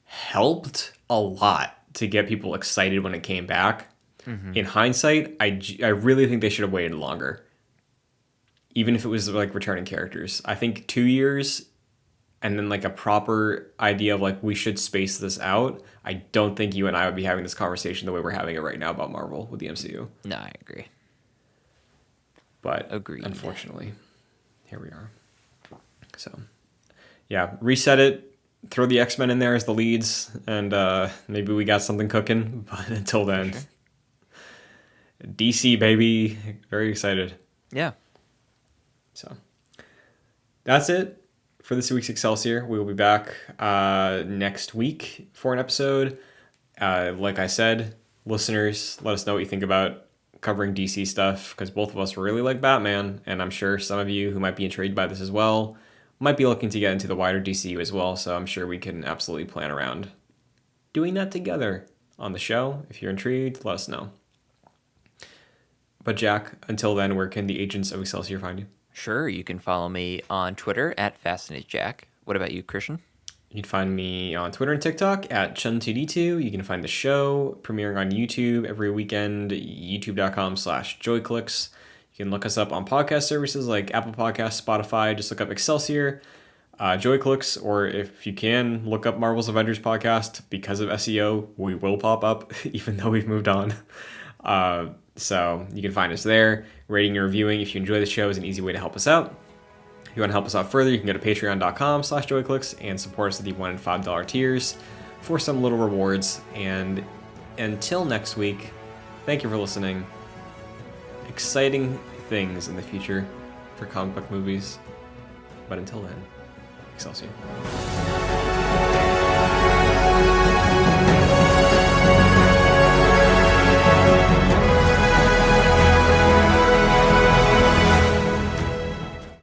helped a lot to get people excited when it came back. Mm-hmm. In hindsight, I really think they should have waited longer. Even if it was like returning characters. I think 2 years and then like a proper idea of like we should space this out. I don't think you and I would be having this conversation the way we're having it right now about Marvel with the MCU. No, I agree. But agreed. Unfortunately, here we are. So, yeah, reset it. Throw the X-Men in there as the leads, and maybe we got something cooking. But until then, sure. DC, baby. Very excited. Yeah. So, that's it for this week's Excelsior. We will be back next week for an episode. Like I said, listeners, let us know what you think about covering DC stuff, because both of us really like Batman, and I'm sure some of you who might be intrigued by this as well might be looking to get into the wider DCU as well, so I'm sure we can absolutely plan around doing that together on the show. If you're intrigued, let us know. But Jack, until then, where can the agents of Excelsior find you? Sure, you can follow me on Twitter at FascinateJack. What about you, Christian? You can find me on Twitter and TikTok at Chun2D2. You can find the show premiering on YouTube every weekend, youtube.com/joyclicks. You can look us up on podcast services like Apple Podcasts, Spotify. Just look up Excelsior, Joyclicks, or if you can, look up Marvel's Avengers podcast. Because of SEO, we will pop up, even though we've moved on. So you can find us there. Rating and reviewing if you enjoy the show is an easy way to help us out. If you want to help us out further, you can go to patreon.com/joyclicks and support us at the $1 and $5 tiers for some little rewards. And until next week, thank you for listening. Exciting things in the future for comic book movies. But until then, Excelsior.